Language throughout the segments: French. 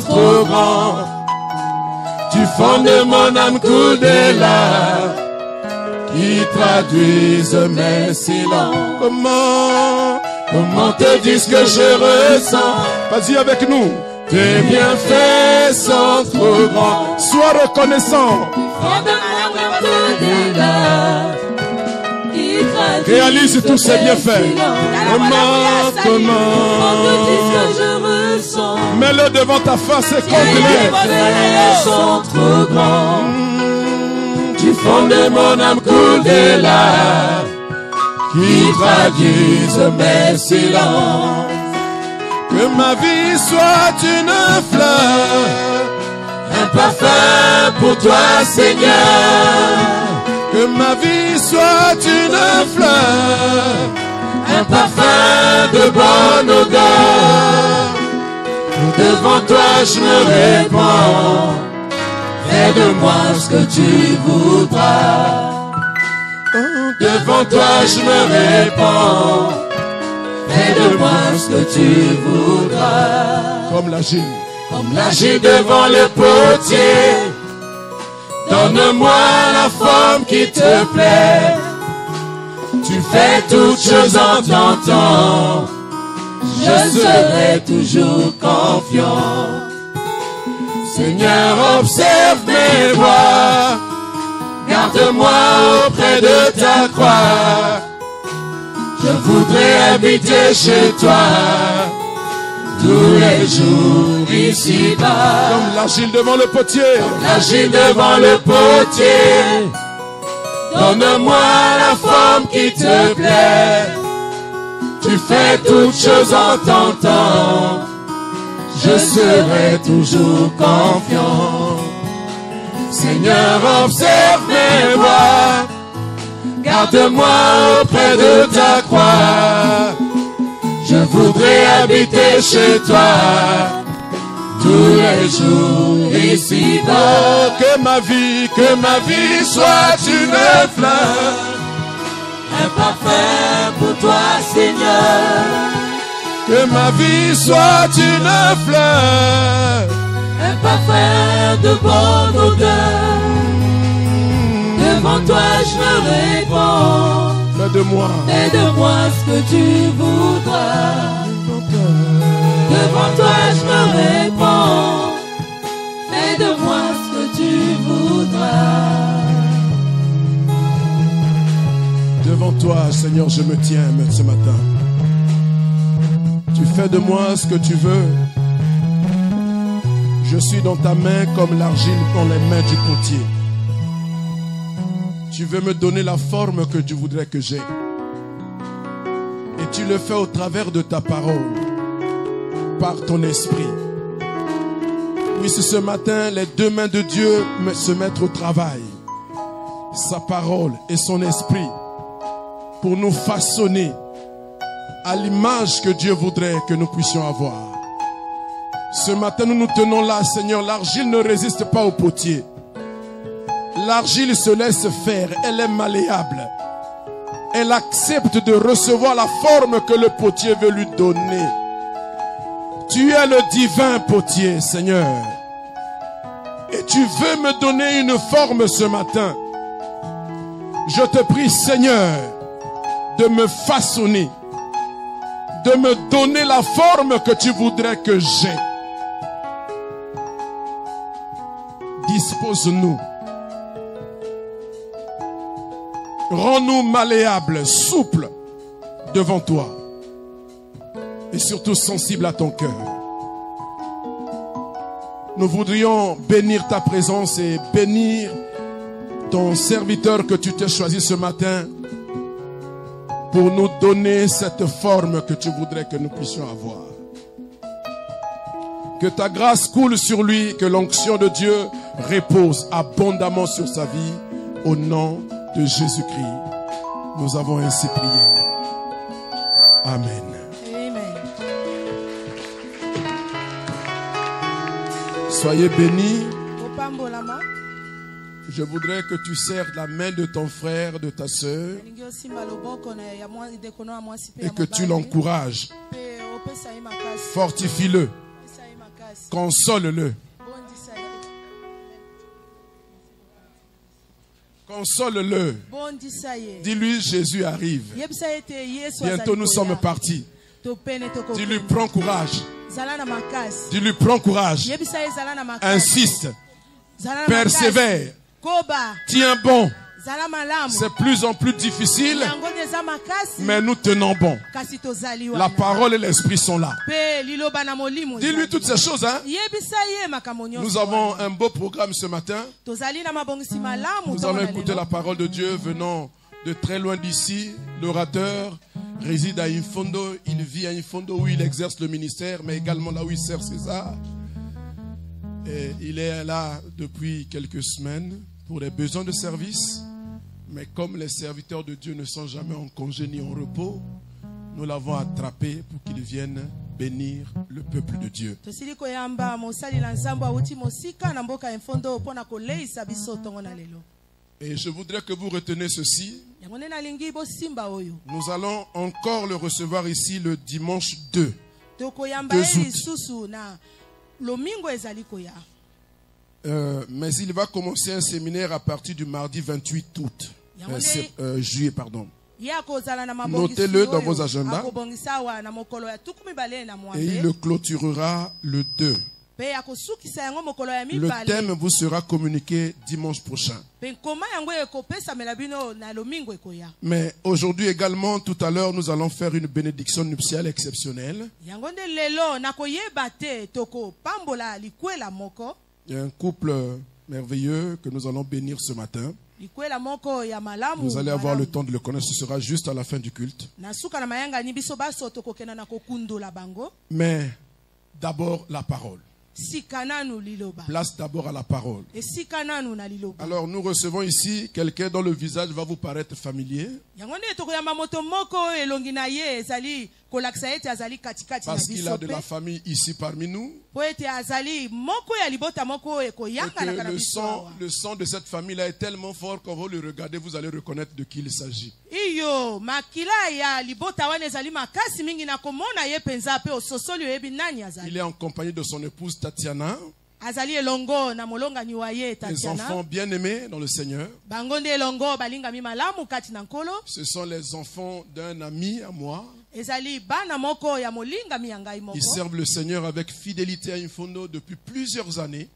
sont trop grands. Tu fondes mon âme coups de larmes qui traduisent mes silences. Comment te dire ce que je ressens? Vas-y avec nous. Tes bienfaits sont trop grands. Sois reconnaissant. Réalise tous ces bienfaits. Comment mets-le devant ta face et compte-les. Sont trop grands. Tu fondes mon âme coups de larmes qui traduisent mes silences. Que ma vie soit une fleur, un parfum pour toi, Seigneur. Que ma vie soit une fleur, un parfum de bonne odeur. Devant toi je me répands. Fais de moi ce que tu voudras. Devant toi je me répands. Fais de moi ce que tu voudras. Comme l'agile. Comme l'agile devant le potier. Donne-moi la forme qui te plaît. Tu fais toutes choses en ton temps. Je serai toujours confiant. Seigneur, observe mes voies. Garde-moi auprès de ta croix. Je voudrais habiter chez toi tous les jours ici-bas. Comme l'agile devant le potier. Comme l'agile devant le potier. Donne-moi la forme qui te plaît. Tu fais toutes choses en ton temps. Je serai toujours confiant. Seigneur, observe mes voies. Garde-moi auprès de ta croix. Je voudrais habiter chez toi tous les jours ici-bas. Que ma vie soit une fleur, un parfum pour toi, Seigneur. Que ma vie soit une fleur, un parfum de bonne odeur. Devant toi je me répands. Fais de moi ce que tu voudras. Devant toi je me répands. Fais de moi ce que tu voudras. Devant toi, Seigneur, je me tiens ce matin. Tu fais de moi ce que tu veux. Je suis dans ta main comme l'argile dans les mains du potier. Tu veux me donner la forme que tu voudrais que j'ai. Et tu le fais au travers de ta parole, par ton esprit. Puisse ce matin les deux mains de Dieu se mettre au travail. Sa parole et son esprit pour nous façonner à l'image que Dieu voudrait que nous puissions avoir. Ce matin, nous nous tenons là, Seigneur. L'argile ne résiste pas au potier. L'argile se laisse faire, elle est malléable. Elle accepte de recevoir la forme que le potier veut lui donner. Tu es le divin potier, Seigneur. Et tu veux me donner une forme ce matin. Je te prie, Seigneur, de me façonner, de me donner la forme que tu voudrais que j'aie. Dispose-nous. Rends-nous malléables, souples devant toi. Et surtout sensibles à ton cœur. Nous voudrions bénir ta présence et bénir ton serviteur que tu t'es choisi ce matin pour nous donner cette forme que tu voudrais que nous puissions avoir. Que ta grâce coule sur lui, que l'onction de Dieu repose abondamment sur sa vie. Au nom de Jésus-Christ, nous avons ainsi prié. Amen. Amen. Soyez bénis. Je voudrais que tu serres la main de ton frère, de ta sœur, et que tu l'encourages. Fortifie-le. Console-le. Console-le. Dis-lui, Jésus arrive. Bientôt nous sommes partis. Dis-lui, prends courage. Dis-lui, prends courage. Insiste. Persévère. Tiens bon. C'est plus en plus difficile, mais nous tenons bon. La parole et l'esprit sont là. Dis-lui toutes ces choses. Hein? Nous avons un beau programme ce matin. Nous allons écouter la parole de Dieu venant de très loin d'ici. L'orateur réside à Infondo. Il vit à Infondo où il exerce le ministère, mais également là où il sert César. Et il est là depuis quelques semaines pour les besoins de service. Mais comme les serviteurs de Dieu ne sont jamais en congé ni en repos, nous l'avons attrapé pour qu'il vienne bénir le peuple de Dieu. Et je voudrais que vous reteniez ceci. Nous allons encore le recevoir ici le dimanche 2 août. Mais il va commencer un séminaire à partir du mardi 28 août. Juillet, pardon. Notez-le dans vos agendas. Et il le clôturera le 2. Le thème vous sera communiqué dimanche prochain. Mais aujourd'hui également, tout à l'heure, nous allons faire une bénédiction nuptiale exceptionnelle. Il y a un couple merveilleux que nous allons bénir ce matin. Vous allez avoir le temps de le connaître. Ce sera juste à la fin du culte. Mais d'abord la parole. Place d'abord à la parole. Alors nous recevons ici quelqu'un dont le visage va vous paraître familier. Parce qu'il a de la famille ici parmi nous. Et que le sang de cette famille-là est tellement fort quand vous le regardez, vous allez reconnaître de qui il s'agit. Il est en compagnie de son épouse Tatiana. Les enfants bien-aimés dans le Seigneur. Ce sont les enfants d'un ami à moi. Ils servent le Seigneur avec fidélité à Infondo depuis plusieurs années.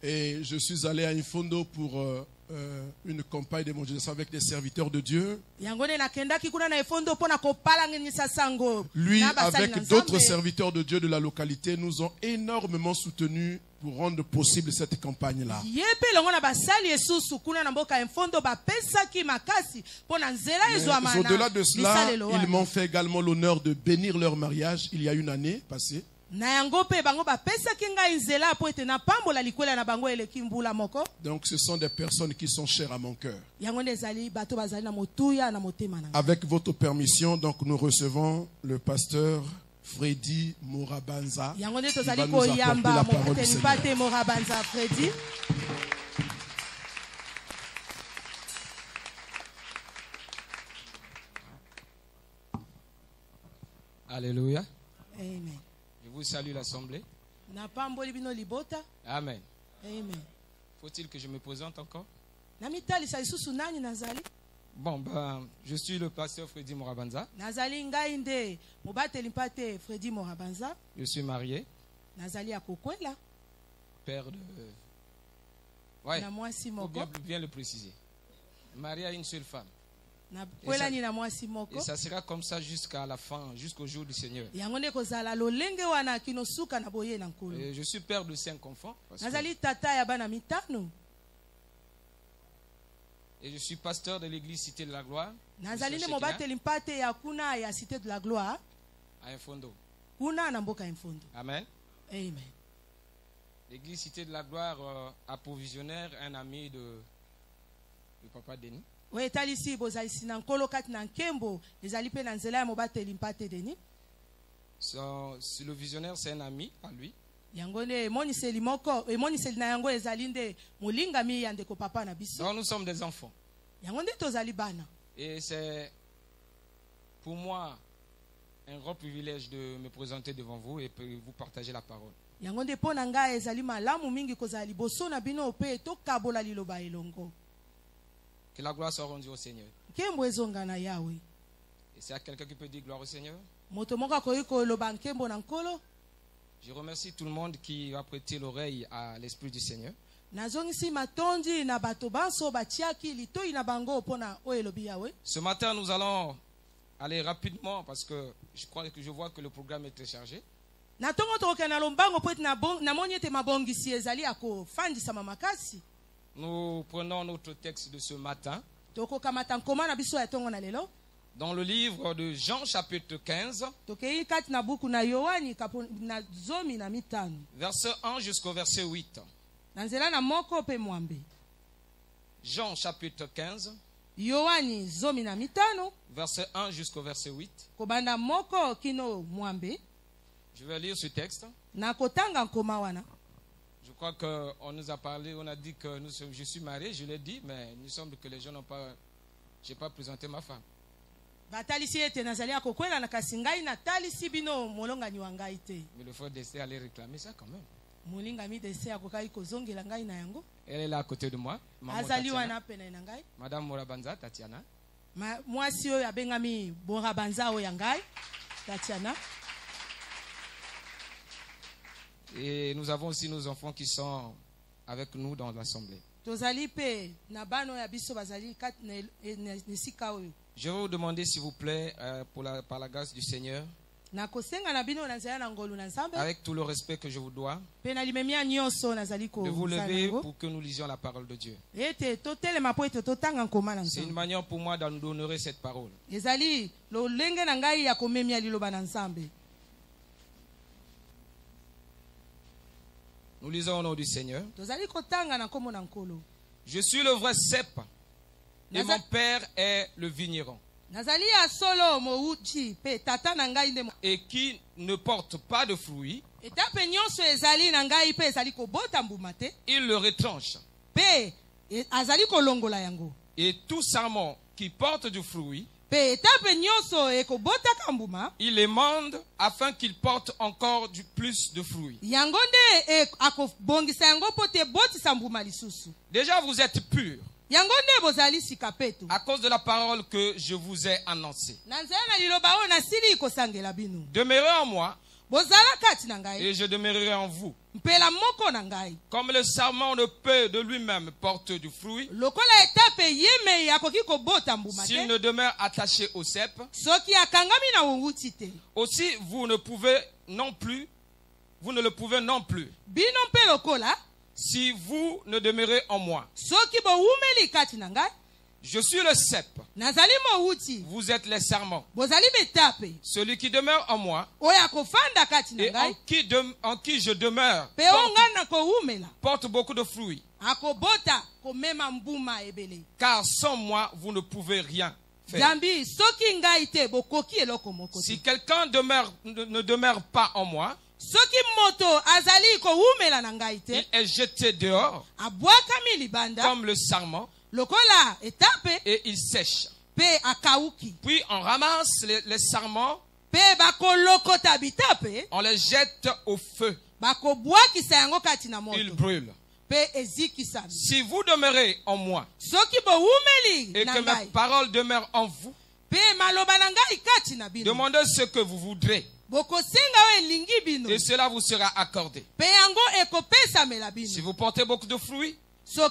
Et je suis allé à Infondo pour une campagne d'évangélisation avec des serviteurs de Dieu. Lui, avec d'autres serviteurs de Dieu de la localité, nous ont énormément soutenus pour rendre possible cette campagne-là. Au-delà de cela, ils m'ont fait également l'honneur de bénir leur mariage il y a une année passée. Donc ce sont des personnes qui sont chères à mon cœur. Avec votre permission, donc nous recevons le pasteur Freddy Morabanza qui va nous apporter la parole du Seigneur. Alléluia. Amen. Je vous salue l'assemblée. Amen. Amen. Faut-il que je me présente encore? Bon, ben, je suis le pasteur Freddy Morabanza. Je suis marié. Père de... Ouais, il faut bien le préciser. Marié à une seule femme. Et ça sera comme ça jusqu'à la fin, jusqu'au jour du Seigneur. Et je suis père de 5 enfants. Et je suis pasteur de l'église Cité de la Gloire. À Infondo. Amen. Amen. L'église Cité de la Gloire a pour visionnaire un ami de Papa Denis. Le visionnaire, c'est un ami à lui. Donc nous sommes des enfants. Et c'est pour moi un grand privilège de me présenter devant vous et de vous partager la parole. Que la gloire soit rendue au Seigneur. Et s'il y a quelqu'un qui peut dire gloire au Seigneur? Je remercie tout le monde qui a prêté l'oreille à l'Esprit du Seigneur. Ce matin, nous allons aller rapidement parce que je vois que le programme est très chargé. Nous prenons notre texte de ce matin dans le livre de Jean chapitre 15, verset 1 jusqu'au verset 8. Jean chapitre 15, verset 1 jusqu'au verset 8. Je vais lire ce texte. Je crois qu'on nous a parlé, on a dit que je suis marié, je l'ai dit, mais il me semble que les gens n'ont pas, je n'ai pas présenté ma femme. Mais le frère d'essai allait réclamer ça quand même. Elle est là à côté de moi. Madame Morabanza, Tatiana. Et nous avons aussi nos enfants qui sont avec nous dans l'assemblée. Je vais vous demander, s'il vous plaît, par la grâce du Seigneur, avec tout le respect que je vous dois, de vous lever pour que nous lisions la parole de Dieu. C'est une manière pour moi d'honorer cette parole. Nous lisons au nom du Seigneur. Je suis le vrai cep et mon père est le vigneron. Et qui ne porte pas de fruits, il le retranche. Et tout sarment qui porte du fruit, il émande afin qu'il porte encore plus de fruits. Déjà vous êtes purs à cause de la parole que je vous ai annoncée. Demeurez en moi et je demeurerai en vous. Comme le sarment ne peut de lui-même porter du fruit, s'il ne demeure attaché au cep, aussi vous ne le pouvez non plus, si vous ne demeurez en moi. Je suis le cep. Vous êtes les sarments. Celui qui demeure en moi et en qui je demeure porte beaucoup de fruits. Car sans moi, vous ne pouvez rien faire. Si quelqu'un ne demeure pas en moi, il est jeté dehors comme le sarment et il sèche. Puis on ramasse les sarments, on les jette au feu, ils brûlent. Si vous demeurez en moi et que mes paroles demeurent en vous, demandez ce que vous voudrez et cela vous sera accordé. Si vous portez beaucoup de fruits, c'est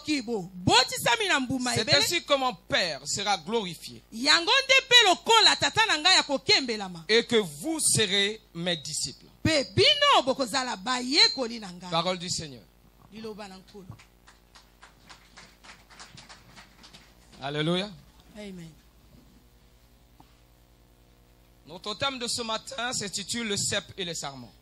ainsi que mon Père sera glorifié et que vous serez mes disciples. Parole du Seigneur. Alléluia. Amen. Notre thème de ce matin s'intitule le cep et les sarments.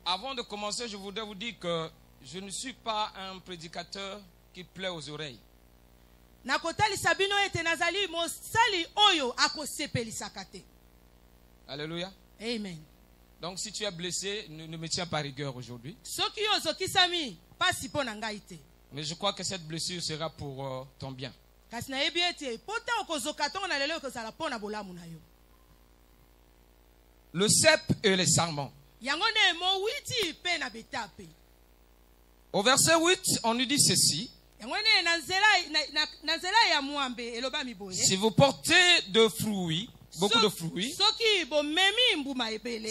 Avant de commencer, je voudrais vous dire que je ne suis pas un prédicateur qui plaît aux oreilles. Alléluia. Amen. Donc si tu es blessé, ne me tiens pas rigueur aujourd'hui. Mais je crois que cette blessure sera pour ton bien. Le cep et les sarments. Au verset 8, on nous dit ceci. Si vous portez de fruits, beaucoup de fruits,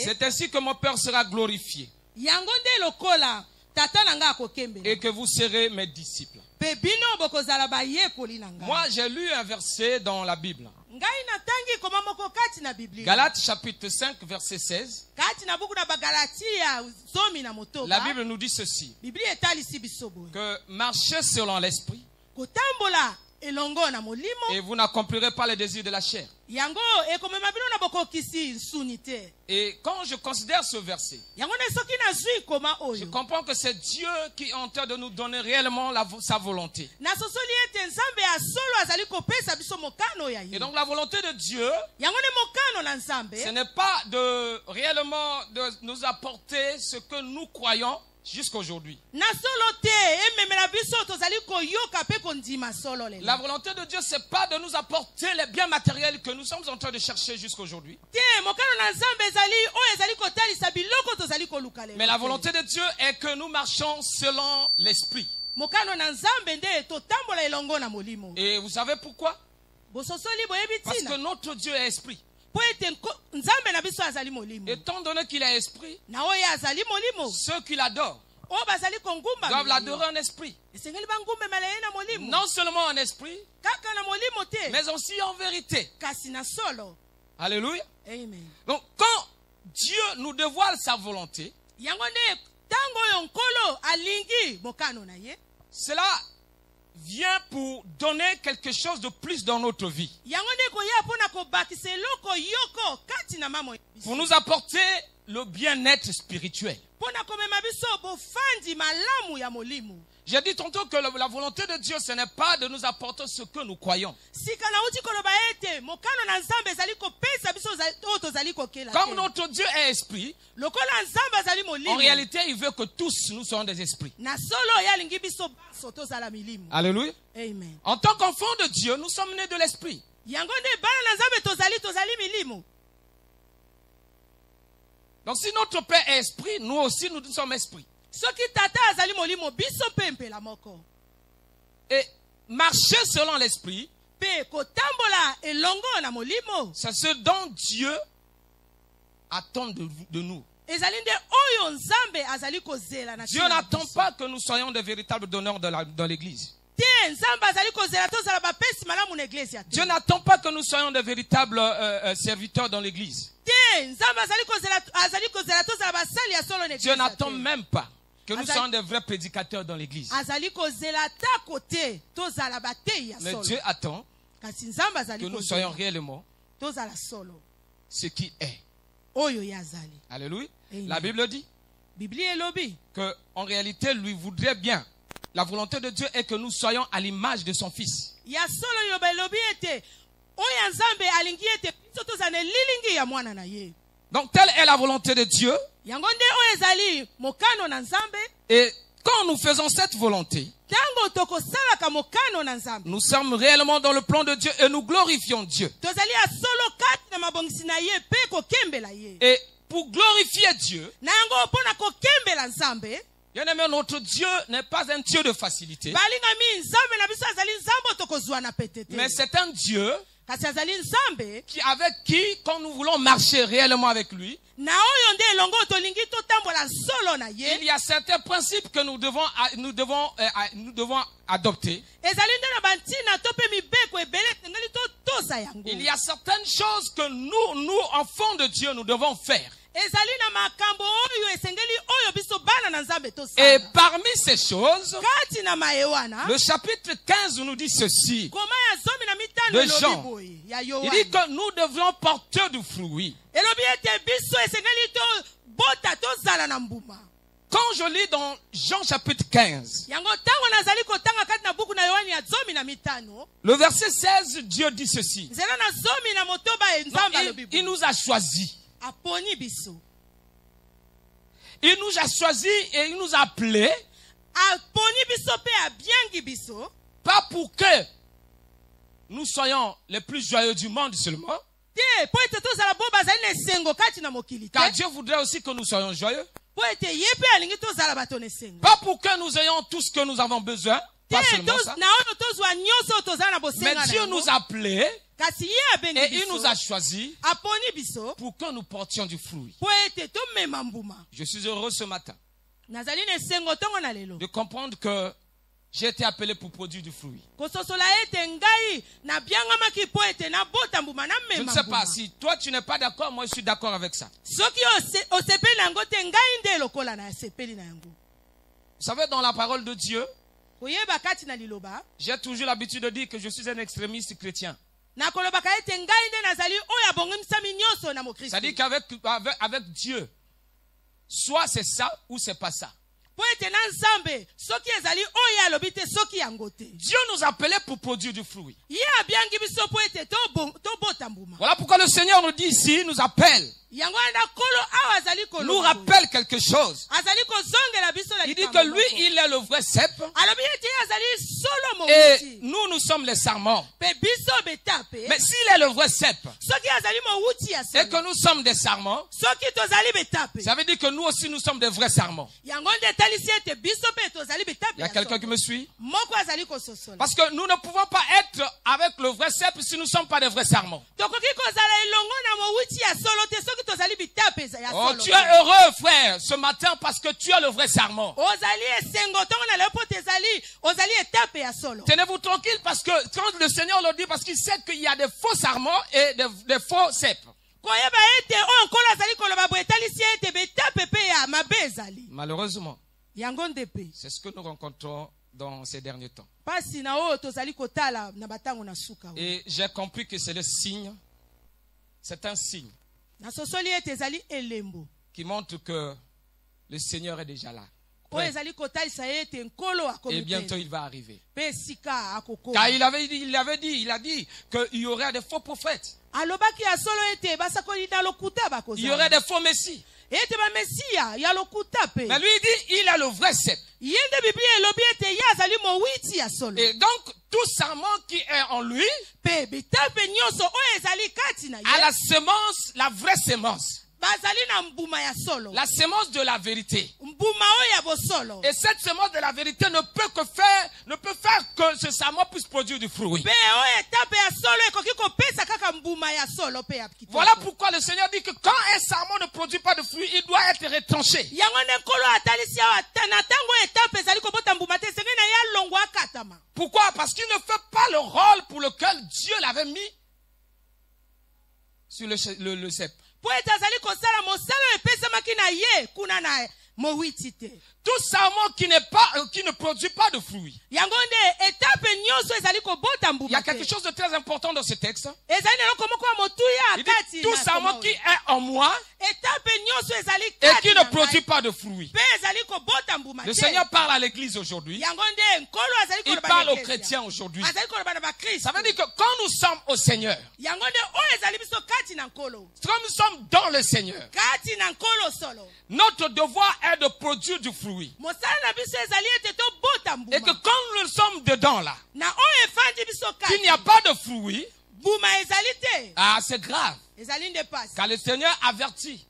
c'est ainsi que mon Père sera glorifié. Et que vous serez mes disciples. Moi, j'ai lu un verset dans la Bible. Galates chapitre 5, verset 16. La Bible nous dit ceci. Que marchez selon l'esprit. Et vous n'accomplirez pas les désirs de la chair. Et quand je considère ce verset, je comprends que c'est Dieu qui est en train de nous donner réellement sa volonté. Et donc la volonté de Dieu, ce n'est pas réellement de nous apporter ce que nous croyons jusqu'aujourd'hui. La volonté de Dieu, c'est pas de nous apporter les biens matériels que nous sommes en train de chercher jusqu'aujourd'hui. Mais la volonté de Dieu est que nous marchons selon l'esprit. Et vous savez pourquoi? Parce que notre Dieu est esprit. Étant donné qu'il est esprit, ceux qui l'adorent doivent l'adorer en esprit. Non seulement en esprit, mais aussi en vérité. Alléluia. Amen. Donc quand Dieu nous dévoile sa volonté, cela vient pour donner quelque chose de plus dans notre vie. Pour nous apporter le bien-être spirituel. J'ai dit tantôt que la volonté de Dieu, ce n'est pas de nous apporter ce que nous croyons. Comme notre Dieu est esprit, en réalité, il veut que tous nous soyons des esprits. Alléluia. Amen. En tant qu'enfants de Dieu, nous sommes nés de l'esprit. Donc si notre Père est esprit, nous aussi nous sommes esprits. Et marcher selon l'esprit, c'est ce dont Dieu attend de nous. Dieu n'attend pas que nous soyons de véritables donneurs dans l'église. Dieu n'attend pas que nous soyons de véritables serviteurs dans l'église. Dieu n'attend même pas que nous soyons des vrais prédicateurs dans l'église. Mais Dieu attend que nous soyons réellement ce qui est. Alléluia. La Bible dit que en réalité, lui voudrait bien. La volonté de Dieu est que nous soyons à l'image de son Fils. Donc telle est la volonté de Dieu. Et quand nous faisons cette volonté, nous sommes réellement dans le plan de Dieu et nous glorifions Dieu. Et pour glorifier Dieu, bien aimé, notre Dieu n'est pas un Dieu de facilité. Mais c'est un Dieu avec qui, quand nous voulons marcher réellement avec lui, il y a certains principes que nous devons adopter. Il y a certaines choses que nous, enfants de Dieu, nous devons faire. Et parmi ces choses, le chapitre 15 nous dit ceci de Jean. Il dit que nous devrons porter du fruit. Quand je lis dans Jean chapitre 15, le verset 16, Dieu dit ceci. Il nous a choisis. Il nous a choisis et il nous a appelés. Pas pour que nous soyons les plus joyeux du monde seulement. Car Dieu voudrait aussi que nous soyons joyeux. Pas pour que nous ayons tout ce que nous avons besoin. Pas seulement ça. Mais Dieu nous a appelés et il nous a choisis pour que nous portions du fruit. Je suis heureux ce matin de comprendre que j'ai été appelé pour produire du fruit. Je ne sais pas si toi tu n'es pas d'accord, moi je suis d'accord avec ça. Vous savez, dans la parole de Dieu, j'ai toujours l'habitude de dire que je suis un extrémiste chrétien. C'est-à-dire qu'avec Dieu, soit c'est ça ou c'est pas ça. Dieu nous appelait pour produire du fruit. Voilà pourquoi le Seigneur nous dit ici, nous appelle. Nous rappelle quelque chose. Il dit que lui, il est le vrai cep. Et nous, nous sommes les sarments. Mais s'il est le vrai cep et que nous sommes des sarments, ça veut dire que nous aussi, nous sommes des vrais sarments. Il y a quelqu'un qui me suit? Parce que nous ne pouvons pas être avec le vrai cep si nous ne sommes pas des vrais sarments. Oh, tu es heureux, frère, ce matin parce que tu as le vrai sarment. Tenez-vous tranquille parce que quand le Seieur le dit, parce qu'il sait qu'il y a des faux sarments et des faux cèpes. Malheureusement, c'est ce que nous rencontrons dans ces derniers temps. Et j'ai compris que c'est le signe, c'est un signe qui montre que le Seigneur est déjà là. Et bientôt il va arriver. Car il a dit qu'il y aurait des faux prophètes. Il y aurait des faux messies. Mais lui il dit, il a le vrai cep. Et donc, tout sarment qui est en lui a la semence, la vraie semence. La semence de la vérité. Et cette semence de la vérité ne peut faire que ce sarment puisse produire du fruit. Voilà pourquoi le Seigneur dit que quand un sarment ne produit pas de fruit, il doit être retranché. Pourquoi? Parce qu'il ne fait pas le rôle pour lequel Dieu l'avait mis sur le cep. Tout sarment qui ne produit pas de fruits. Il y a quelque chose de très important dans ce texte. Il dit tout sarment qui est en moi et qui ne produit pas de fruits. Le Seigneur parle à l'église aujourd'hui. Il parle aux chrétiens aujourd'hui. Ça veut dire que quand nous sommes au Seigneur, quand nous sommes dans le Seigneur, notre devoir est de produire du fruit. Et que quand nous sommes dedans là, qu'il n'y a pas de fruit, ah, c'est grave. Car le Seigneur avertit.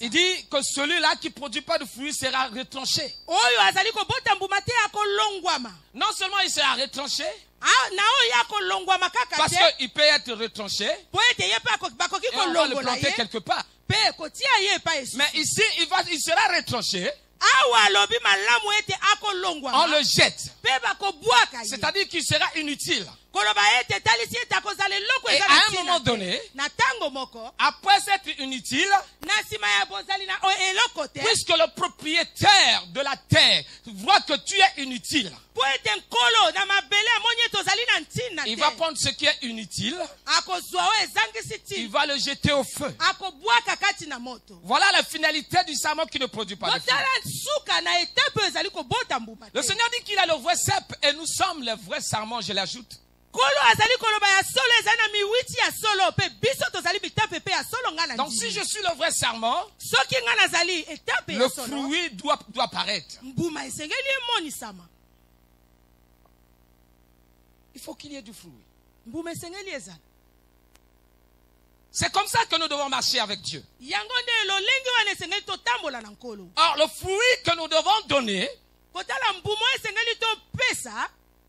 Il dit que celui-là qui ne produit pas de fruits sera retranché. Non seulement il sera retranché, parce qu'il peut être retranché et on va le planter quelque part. Mais ici, il sera retranché. On le jette. C'est-à-dire qu'il sera inutile. Et à un moment donné, après être inutile, puisque le propriétaire de la terre voit que tu es inutile, il va prendre ce qui est inutile, il va le jeter au feu. Voilà la finalité du sarment qui ne produit pas de fruits. Le Seigneur dit qu'il a le vrai cep et nous sommes les vrais sarments, je l'ajoute. Donc si je suis le vrai sarment, le fruit doit paraître. Il faut qu'il y ait du fruit. C'est comme ça que nous devons marcher avec Dieu. Or, le fruit que nous devons donner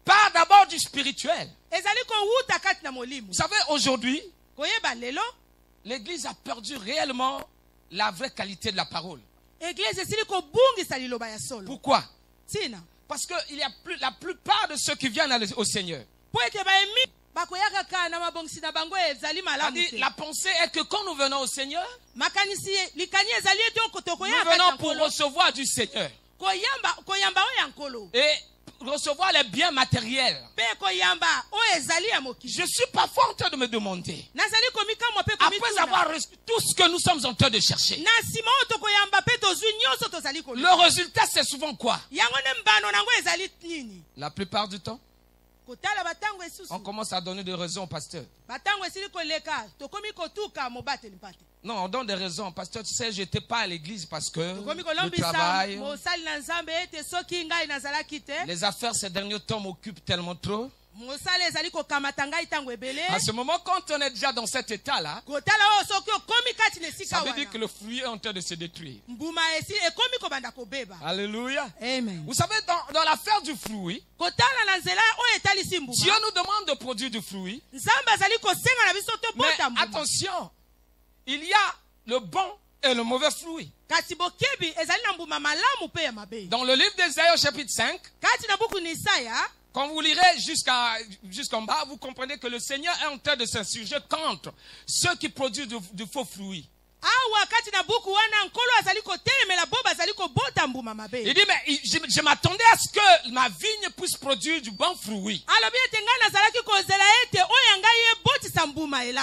part d'abord du spirituel. Vous savez, aujourd'hui, l'Église a perdu réellement la vraie qualité de la parole. Pourquoi? Parce que la plupart de ceux qui viennent au Seigneur, la pensée est que quand nous venons au Seigneur, nous venons pour recevoir du Seigneur et recevoir les biens matériels. Je suis parfois en train de me demander, après avoir reçu tout ce que nous sommes en train de chercher, le résultat c'est souvent quoi? La plupart du temps, on commence à donner des raisons au pasteur. Non, on donne des raisons. Pasteur, tu sais, je n'étais pas à l'église parce que le travail, les affaires ces derniers temps m'occupent tellement trop. À ce moment, quand on est déjà dans cet état-là, ça veut dire que le fruit est en train de se détruire. Alléluia. Amen. Vous savez, dans l'affaire du fruit, Dieu nous demande de produire du fruit. Mais attention, il y a le bon et le mauvais fruit. Dans le livre d'Ésaïe au chapitre 5, quand vous lirez jusqu'en bas, vous comprenez que le Seigneur est en train de s'insurger contre ceux qui produisent du faux fruit. Il dit, mais je m'attendais à ce que ma vigne puisse produire du bon fruit.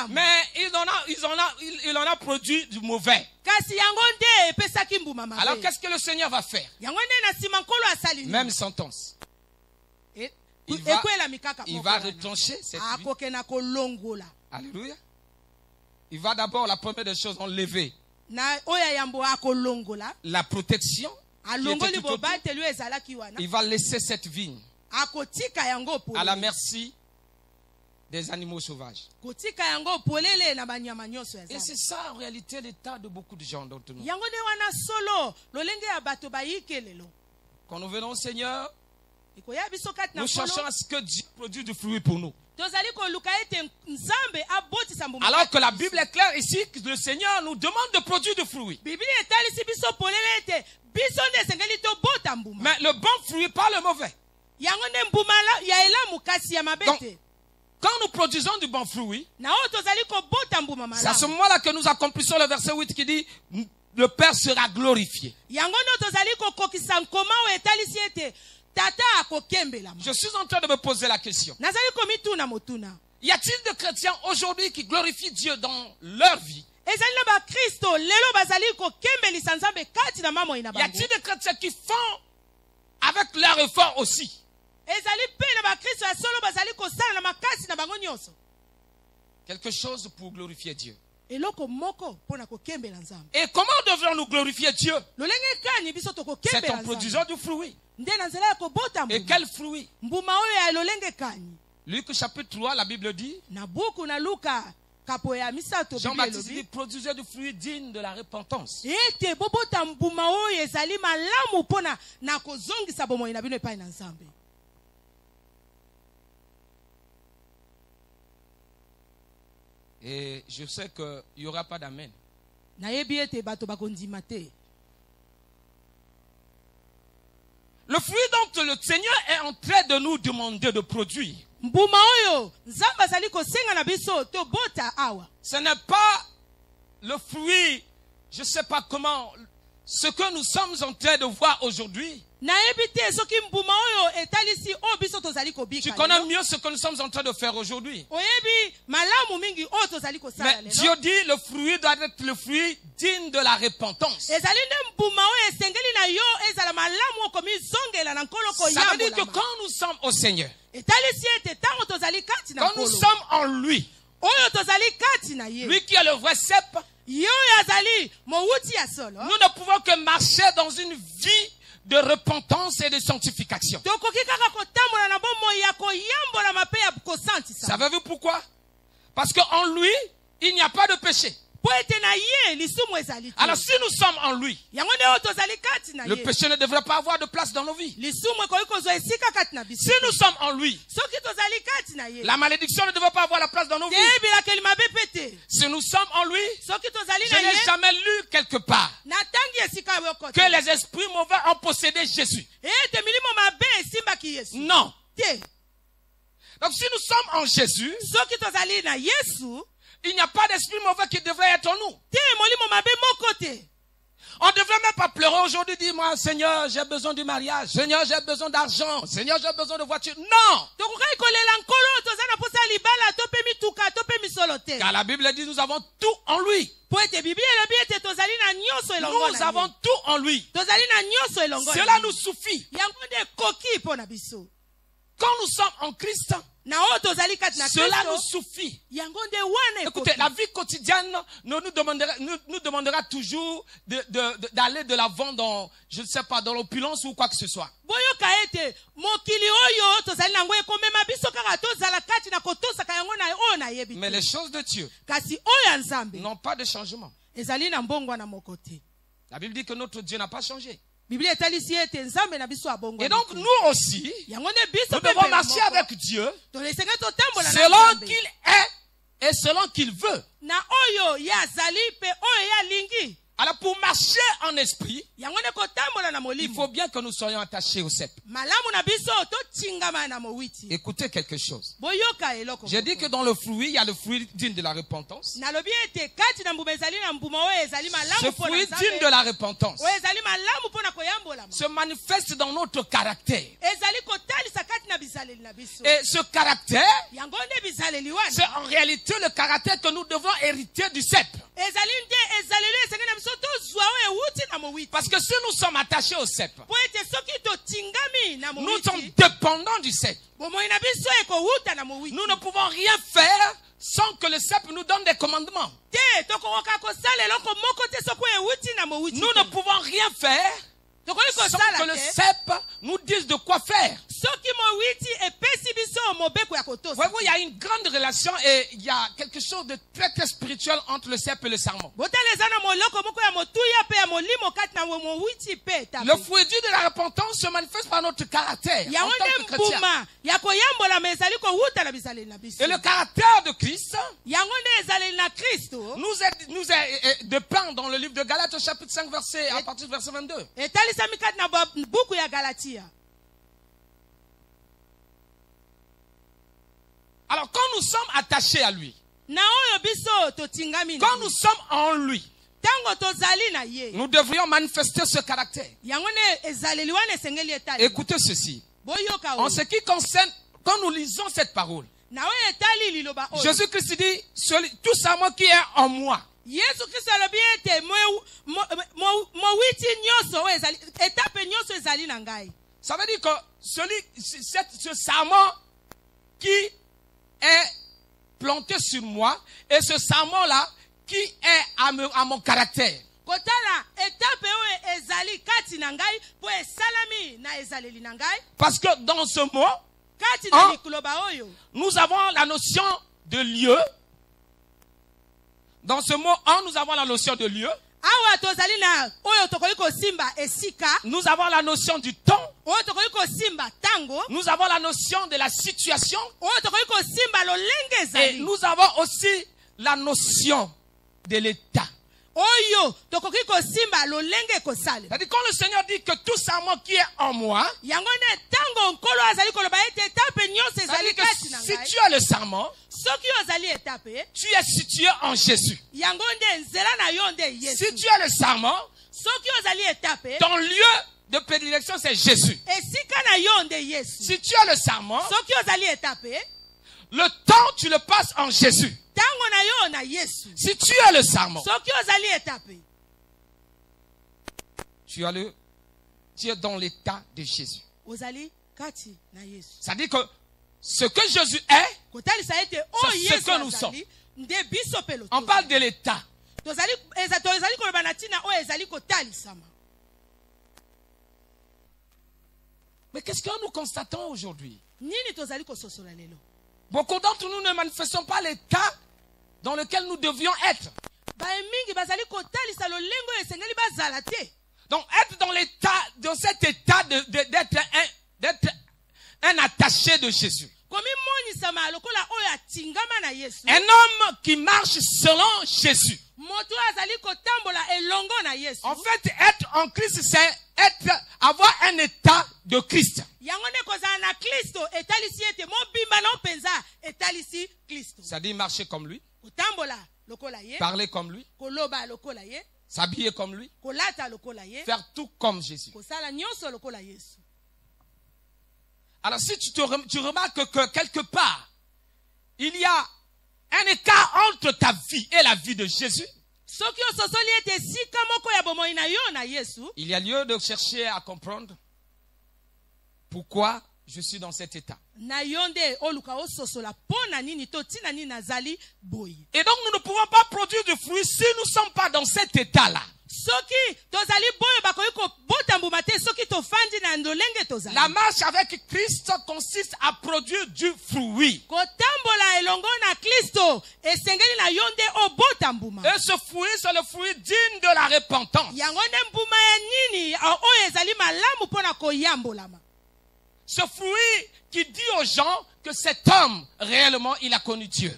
Mais il en a produit du mauvais. Alors qu'est-ce que le Seigneur va faire? Même sentence. Il va retrancher cette vie. Alléluia. Il va d'abord, la première des choses, enlever la protection. Il va laisser cette vigne à la merci des animaux sauvages. Et c'est ça en réalité l'état de beaucoup de gens d'entre nous. Quand nous venons au Seigneur, nous cherchons à ce que Dieu produise du fruit pour nous. Alors que la Bible est claire ici, que le Seigneur nous demande de produire du fruit. Mais le bon fruit, pas le mauvais. Donc, quand nous produisons du bon fruit, c'est à ce moment-là que nous accomplissons le verset 8 qui dit le Père sera glorifié. Je suis en train de me poser la question. Y a-t-il des chrétiens aujourd'hui qui glorifient Dieu dans leur vie? Y a-t-il des chrétiens qui font avec leur effort aussi? Quelque chose pour glorifier Dieu. Et comment devons-nous glorifier Dieu? C'est en produisant du fruit. Et quel fruit? Luc chapitre 3, la Bible dit, Jean-Baptiste dit, produisez du fruit digne de la repentance. Et je sais qu'il n'y aura pas d'amen. Le fruit dont le Seigneur est en train de nous demander de produire, ce n'est pas le fruit, je ne sais pas comment, ce que nous sommes en train de voir aujourd'hui. Tu connais mieux ce que nous sommes en train de faire aujourd'hui. Mais Dieu dit le fruit doit être le fruit digne de la repentance. Ça veut dire que quand nous sommes au Seigneur, quand nous sommes en lui, lui qui est le vrai cep, nous ne pouvons que marcher dans une vie de repentance et de sanctification. Savez-vous pourquoi? Parce qu'en lui, il n'y a pas de péché. Alors si nous sommes en lui, le péché ne devrait pas avoir de place dans nos vies. Si nous sommes en lui, la malédiction ne devrait pas avoir la place dans nos vies. Si nous sommes en lui, je n'ai jamais lu quelque part que les esprits mauvais ont possédé Jésus. Non. Donc si nous sommes en Jésus, il n'y a pas d'esprit mauvais qui devrait être en nous. On ne devrait même pas pleurer aujourd'hui, dire, moi, Seigneur, j'ai besoin du mariage. Seigneur, j'ai besoin d'argent. Seigneur, j'ai besoin de voiture. Non! Car la Bible dit, nous avons tout en lui. Nous avons tout en lui. Cela nous suffit. Quand nous sommes en Christ, cela nous suffit. Écoutez, la vie quotidienne nous demandera toujours d'aller de l'avant dans, je ne sais pas, dans l'opulence ou quoi que ce soit. Mais les choses de Dieu n'ont pas de changement. La Bible dit que notre Dieu n'a pas changé. Et donc nous aussi, nous devons marcher avec Dieu selon qu'il est et selon qu'il veut. Alors pour marcher en esprit, il faut bien que nous soyons attachés au cep. Écoutez quelque chose. J'ai dit que dans le fruit, il y a le fruit digne de la repentance. Ce fruit digne de la repentance se manifeste dans notre caractère. Et ce caractère, c'est en réalité le caractère que nous devons hériter du cep. Parce que si nous sommes attachés au cep, nous sommes dépendants du cep. Nous ne pouvons rien faire sans que le cep nous donne des commandements. Nous ne pouvons rien faire sans que le cep nous dise de quoi faire. Voyez-vous, il y a une grande relation et il y a quelque chose de très très spirituel entre le cep et le serment. Le fruit de la repentance se manifeste par notre caractère en tant que chrétien. Et le caractère de Christ nous est dépeint dans le livre de Galates chapitre 5 à partir du verset 22. Alors quand nous sommes attachés à lui, quand nous sommes en lui, nous devrions manifester ce caractère. Écoutez ceci. En ce qui concerne, quand nous lisons cette parole, Jésus-Christ dit, tout ça qui est en moi. Ça veut dire que ce sarment qui est planté sur moi et ce sarment-là qui est à mon caractère. Parce que dans ce mot, nous avons la notion de lieu. Dans ce mot, nous avons la notion de lieu. Nous avons la notion du temps. Nous avons la notion de la situation. Et nous avons aussi la notion de l'état. C'est-à-dire quand le Seigneur dit que tout sarment qui est en moi, c'est-à-dire que si tu as le sarment, tu es situé en Jésus. Si tu as le sarment, ton lieu de prédilection c'est Jésus. Si tu as le sarment, le temps tu le passes en Jésus. Si tu as le sarment, tu es dans l'état de Jésus. C'est-à-dire que ce que Jésus est, c'est ce que nous sommes. On parle de l'état. Mais qu'est-ce que nous constatons aujourd'hui? Beaucoup d'entre nous ne manifestons pas l'état dans lequel nous devions être. Donc être dans l'état, dans cet état d'être un attaché de Jésus. Un homme qui marche selon Jésus. En fait, être en Christ, c'est avoir un état de Christ. C'est-à-dire marcher comme lui, parler comme lui, s'habiller comme lui, faire tout comme Jésus. Alors si tu remarques que quelque part, il y a un écart entre ta vie et la vie de Jésus, il y a lieu de chercher à comprendre pourquoi je suis dans cet état. Et donc nous ne pouvons pas produire de fruits si nous ne sommes pas dans cet état-là. La marche avec Christ consiste à produire du fruit. Et ce fruit, c'est le fruit digne de la repentance. Ce fruit qui dit aux gens que cet homme, réellement, il a connu Dieu.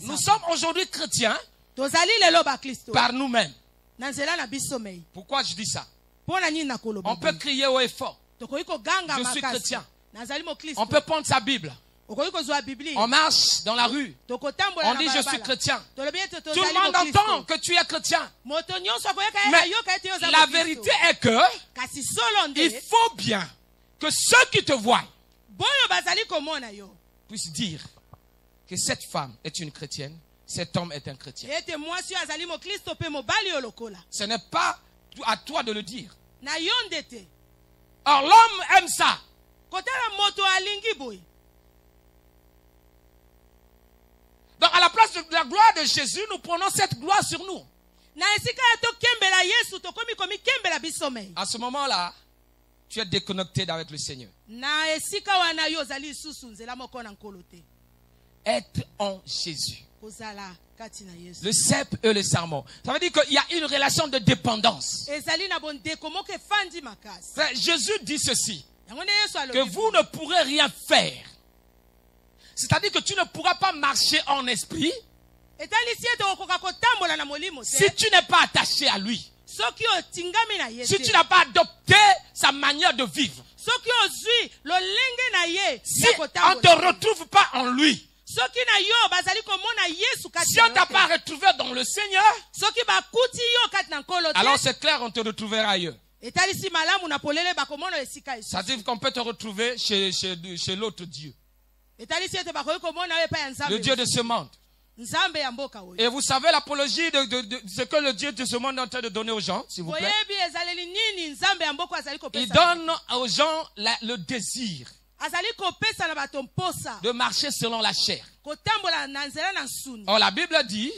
Nous sommes aujourd'hui chrétiens par nous-mêmes. Pourquoi je dis ça? On peut crier haut et fort: je suis chrétien. On peut prendre sa Bible. On marche dans la rue. On dit je suis chrétien. Tout le monde entend que tu es chrétien. Mais la vérité est que il faut bien que ceux qui te voient puissent dire que cette femme est une chrétienne, cet homme est un chrétien. Ce n'est pas à toi de le dire. Or l'homme aime ça. Donc à la place de la gloire de Jésus, nous prenons cette gloire sur nous. À ce moment-là, tu es déconnecté avec le Seigneur. Être en Jésus. Le cep et le serment. Ça veut dire qu'il y a une relation de dépendance. Jésus dit ceci, que vous ne pourrez rien faire. C'est-à-dire que tu ne pourras pas marcher en esprit si tu n'es pas attaché à lui. Si tu n'as pas adopté sa manière de vivre. Si on ne te retrouve pas en lui. Si on ne t'a pas retrouvé dans le Seigneur, alors c'est clair, on te retrouvera ailleurs. C'est-à-dire qu'on peut te retrouver chez l'autre Dieu. Le Dieu de ce monde. Et vous savez l'apologie de ce que le Dieu de ce monde est en train de donner aux gens, s'il vous plaît. Il donne aux gens le désir de marcher selon la chair. Or la Bible dit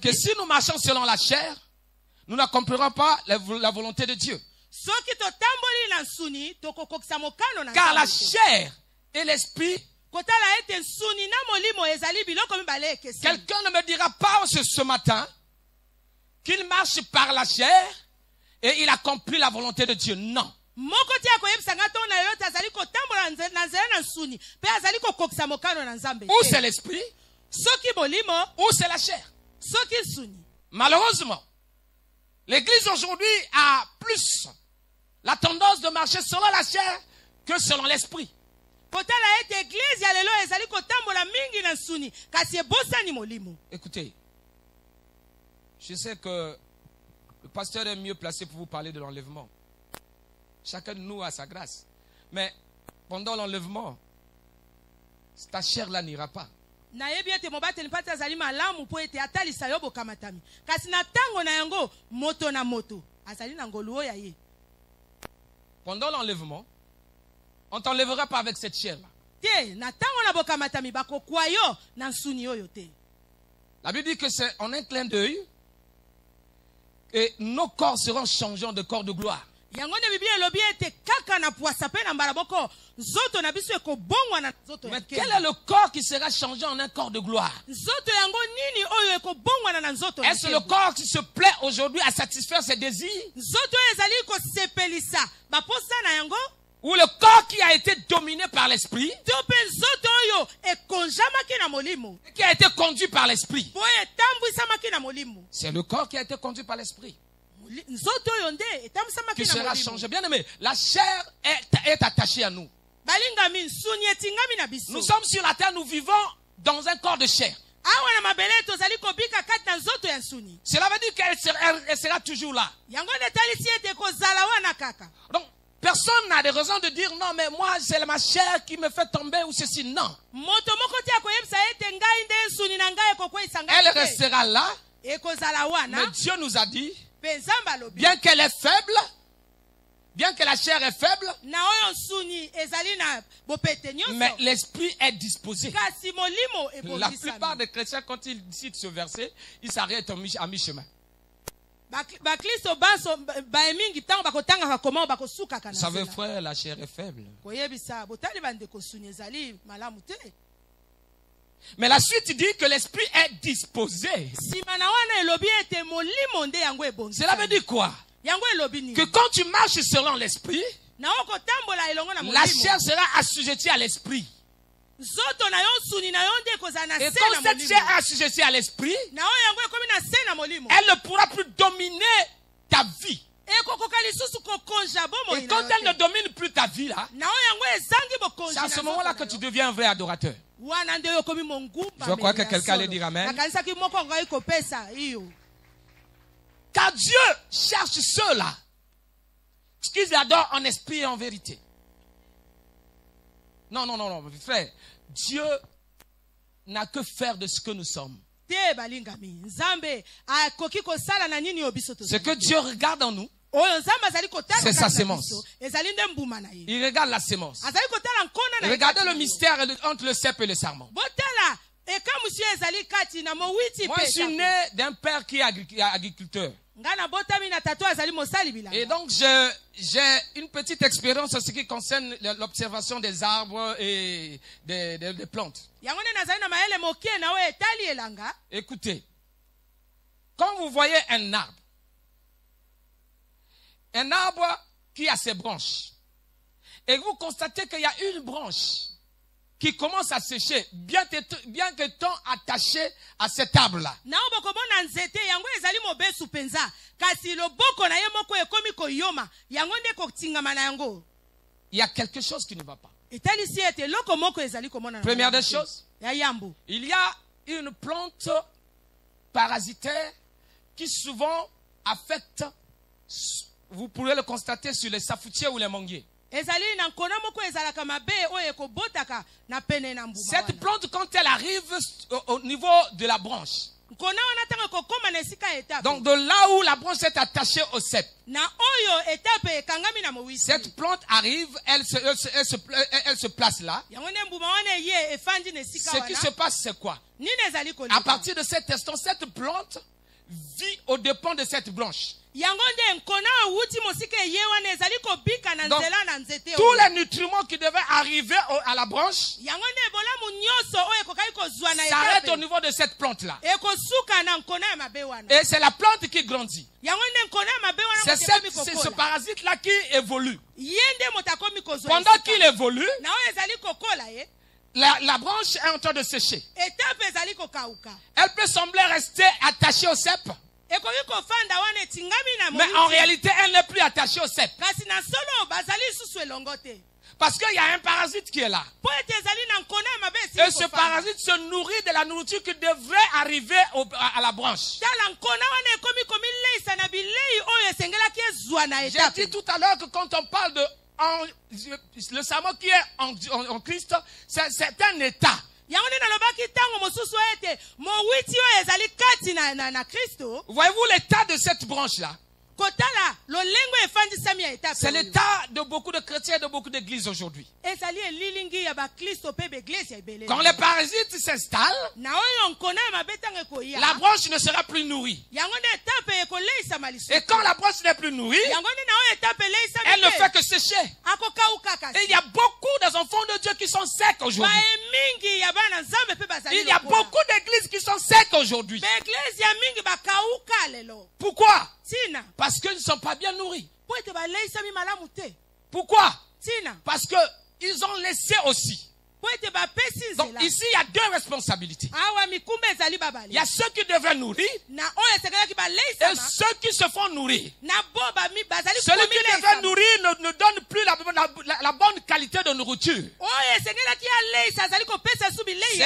que si nous marchons selon la chair, nous n'accomplirons pas la volonté de Dieu. Car la chair et l'esprit, quelqu'un ne me dira pas ce matin qu'il marche par la chair et il accomplit la volonté de Dieu. Non. Ou c'est l'esprit, ou c'est la chair. Malheureusement, l'Église aujourd'hui a plus la tendance de marcher selon la chair que selon l'esprit. Écoutez, je sais que le pasteur est mieux placé pour vous parler de l'enlèvement. Chacun de nous a sa grâce. Mais pendant l'enlèvement, ta chair-là n'ira pas. Pendant l'enlèvement, on ne t'enlèvera pas avec cette chair-là. La Bible dit que c'est en un clin d'œil et nos corps seront changeants de corps de gloire. Mais quel est le corps qui sera changé en un corps de gloire? Est-ce le corps qui se plaît aujourd'hui à satisfaire ses désirs? Ou le corps qui a été dominé par l'esprit, qui a été conduit par l'esprit? C'est le corps qui a été conduit par l'esprit qui sera changé. Bien aimé, la chair est attachée à nous. Nous sommes sur la terre, nous vivons dans un corps de chair. Cela veut dire qu'elle sera toujours là. Donc, personne n'a de raison de dire non, mais moi c'est ma chair qui me fait tomber ou ceci. Non. Elle restera là. Mais Dieu nous a dit, bien qu'elle est faible, bien que la chair est faible, mais l'esprit est disposé. La plupart des chrétiens, quand ils citent ce verset, ils s'arrêtent à mi-chemin. Vous savez, frère, la chair est faible. Mais la suite dit que l'esprit est disposé. Cela veut dire quoi? Que quand tu marches selon l'esprit, la chair sera assujettie à l'esprit. Et quand cette chair est assujettie à l'esprit, elle ne pourra plus dominer ta vie. Et quand elle ne domine plus ta vie là, c'est à ce moment-là que tu deviens un vrai adorateur. Je crois que quelqu'un allait dire amen. Car Dieu cherche ceux-là qui adorent en esprit et en vérité. Non, frère. Dieu n'a que faire de ce que nous sommes. Ce que Dieu regarde en nous, c'est sa sémence. Il regarde la sémence. Regardez le mystère entre le cep et le sarment. Moi, je suis né d'un père qui est agriculteur. Et donc, j'ai une petite expérience en ce qui concerne l'observation des arbres et des plantes. Écoutez, quand vous voyez un arbre qui a ses branches, et vous constatez qu'il y a une branche qui commence à sécher, bien que tant attaché à cet arbre-là. Il y a quelque chose qui ne va pas. Première des choses, il y a une plante parasitaire qui souvent affecte, vous pourrez le constater sur les safoutiers ou les manguiers. Cette plante, quand elle arrive au niveau de la branche, donc de là où la branche est attachée au cep, cette plante arrive, elle se place là. Ce qui se passe, c'est quoi? À partir de cet instant, cette plante vit aux dépens de cette branche. Donc, tous les nutriments qui devaient arriver à la branche s'arrêtent au niveau de cette plante-là. Et c'est la plante qui grandit. C'est ce parasite-là qui évolue. Pendant qu'il évolue, la branche est en train de sécher. Elle peut sembler rester attachée au cep, mais en réalité, elle n'est plus attachée au cep. Parce qu'il y a un parasite qui est là. Et ce parasite se nourrit de la nourriture qui devrait arriver à la branche. J'ai dit tout à l'heure que quand on parle de le sarment qui est en Christ, c'est un état. Voyez-vous l'état de cette branche-là? C'est l'état de beaucoup de chrétiens et de beaucoup d'églises aujourd'hui. Quand les parasites s'installent, la branche ne sera plus nourrie. Et quand la branche n'est plus nourrie, elle ne fait que sécher. Et il y a beaucoup d'enfants de Dieu qui sont secs aujourd'hui. Il y a beaucoup d'églises qui sont secs aujourd'hui. Pourquoi? Parce qu'ils ne sont pas bien nourris. Pourquoi? Parce qu'ils ont laissé aussi. Donc ici il y a deux responsabilités. Il y a ceux qui devraient nourrir et ceux qui se font nourrir. Celui qui devrait nourrir ne donne plus la bonne qualité de nourriture. C'est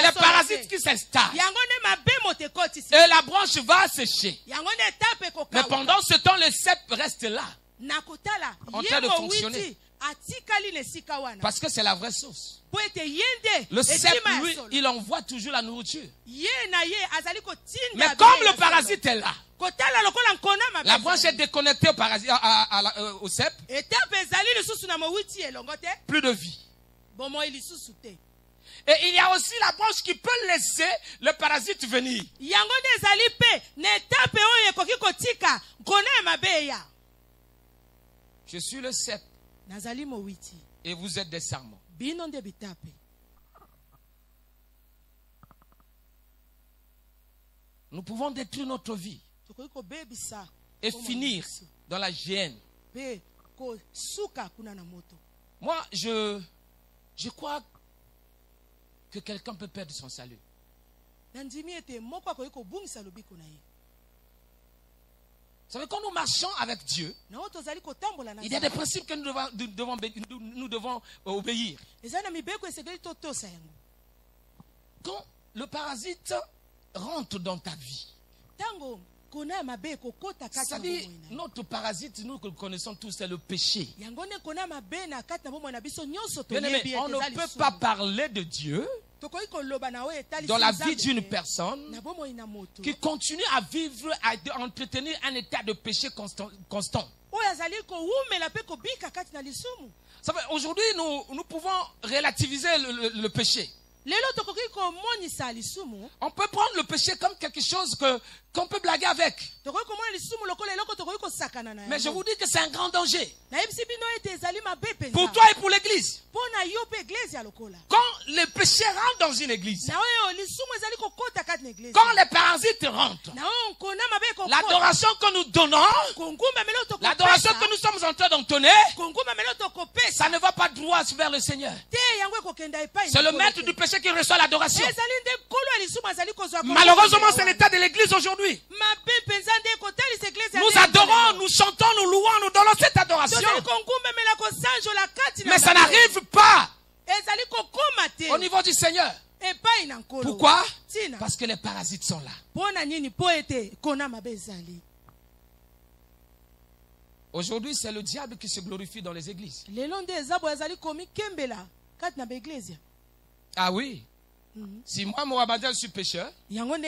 les parasites qui s'installent. Et la branche va sécher. Mais pendant ce temps, le cep reste là, en train de fonctionner. Parce que c'est la vraie source. Le cep, lui, il envoie toujours la nourriture. Mais comme le parasite est là, la branche est déconnectée au cep, plus de vie. Et il y a aussi la branche qui peut laisser le parasite venir. Je suis le cep. Et vous êtes des sarments. Nous pouvons détruire notre vie et finir dans la géhenne. Moi, je crois que quelqu'un peut perdre son salut. Vous savez, quand nous marchons avec Dieu, il y a des principes que nous devons obéir. Quand le parasite rentre dans ta vie, ça dit, notre parasite, nous que nous connaissons tous, c'est le péché. Bien-aimé, on ne peut pas parler de Dieu dans la vie d'une personne qui continue à vivre, à entretenir un état de péché constant. Aujourd'hui, nous pouvons relativiser le péché. On peut prendre le péché comme quelque chose qu'on peut blaguer avec. Mais je vous dis que c'est un grand danger. Pour toi et pour l'église. Quand le péché rentre dans une église, quand les parasites rentrent, l'adoration que nous donnons, l'adoration que nous sommes en train d'entonner, ça ne va pas droit vers le Seigneur. C'est le maître du péché qui reçoit l'adoration. Malheureusement, c'est l'état de l'église aujourd'hui. Nous adorons, nous chantons, nous louons, nous donnons cette adoration. Mais ça n'arrive pas au niveau du Seigneur. Pourquoi? Parce que les parasites sont là. Aujourd'hui, c'est le diable qui se glorifie dans les églises. Ah oui. Si moi, Mohamed, je suis pécheur, pendant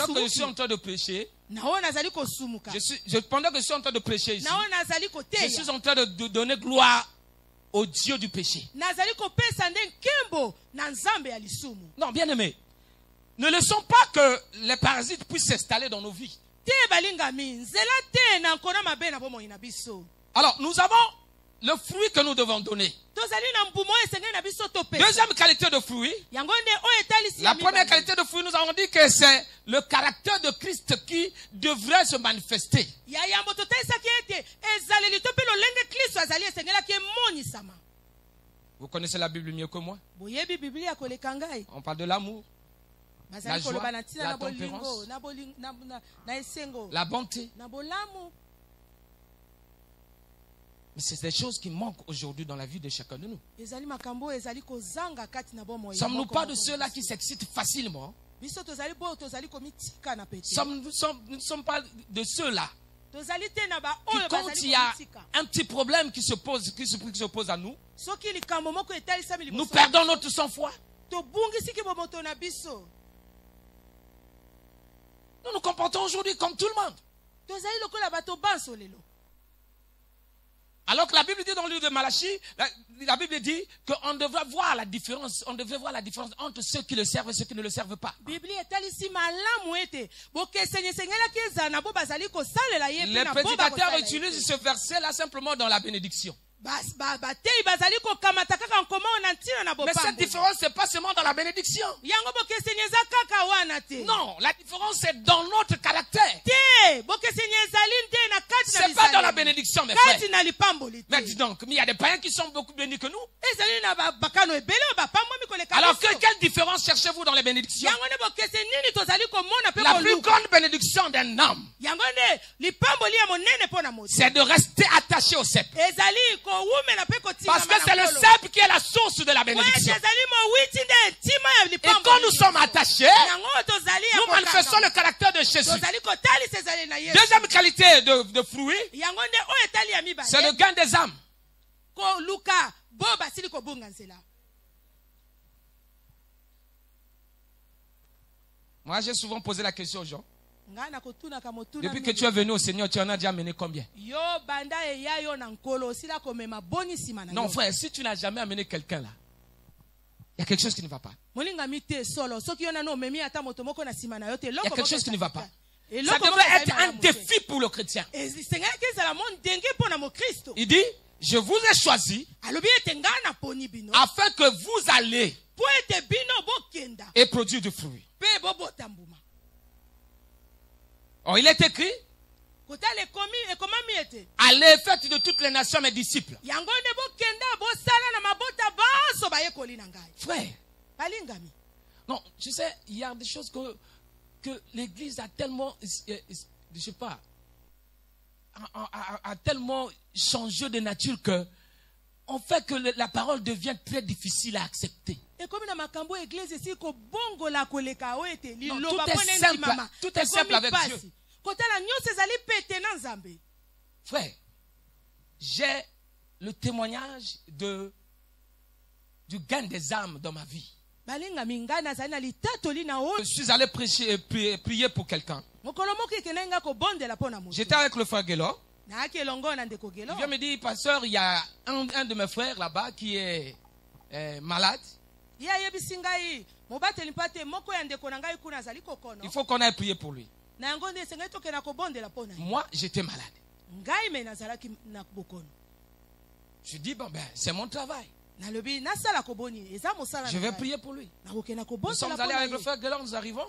que je suis en train de pécher, pendant que je suis en train de prêcher ici, je suis en train de donner gloire au Dieu du péché. Non, bien aimé, ne laissons pas que les parasites puissent s'installer dans nos vies. Alors, nous avons le fruit que nous devons donner. Deuxième qualité de fruit. La première qualité de fruit, nous avons dit que c'est le caractère de Christ qui devrait se manifester. Vous connaissez la Bible mieux que moi. On parle de l'amour, la joie, la tempérance, la bonté. Mais c'est des choses qui manquent aujourd'hui dans la vie de chacun de nous. Sommes-nous pas de ceux-là qui s'excitent facilement? Nous ne sommes pas de ceux-là qui, quand il y a un petit problème qui se pose à nous, nous perdons notre sang-froid. Nous nous comportons aujourd'hui comme tout le monde. Alors que la Bible dit dans le livre de Malachie, la Bible dit qu'on devrait voir la différence, entre ceux qui le servent et ceux qui ne le servent pas. Les prédicateurs utilisent ce verset-là simplement dans la bénédiction. Mais cette différence, c'est pas seulement dans la bénédiction. Non, la différence est dans notre caractère. C'est pas dans la bénédiction, mes frères. Mais dis donc, il y a des païens qui sont beaucoup bénis que nous. Alors quelle différence cherchez-vous dans les bénédictions? La plus grande bénédiction d'un homme, c'est de rester attaché au cep. Parce que c'est le cep qui est la source de la bénédiction. Et quand nous sommes attachés, nous manifestons le caractère de Jésus. Deuxième qualité de fruit, c'est le gain des âmes. Moi, j'ai souvent posé la question aux gens. Depuis que tu es venu au Seigneur, tu en as déjà mené combien? Non, frère, si tu n'as jamais amené quelqu'un là, il y a quelque chose qui ne va pas. Il y a quelque chose qui ne va pas. Ça devrait être un défi pour le chrétien. Il dit, je vous ai choisi afin que vous allez et produire du fruit. Oh, il est écrit, allez, faites de toutes les nations mes disciples. Frère, non, tu sais, il y a des choses que l'église a tellement, je sais pas, a tellement changé de nature que on fait que la parole devient très difficile à accepter. Non, tout est simple avec Dieu. Frère, j'ai le témoignage du gain des âmes dans ma vie. Je suis allé prier pour quelqu'un. J'étais avec le frère Gelo. Il vient me dire, pasteur, il y a un de mes frères là-bas qui est malade. Il faut qu'on aille prier pour lui. Moi, j'étais malade. Je dis, bon, ben, c'est mon travail. Je vais prier pour lui. Nous sommes allés avec le frère Guélan, nous arrivons.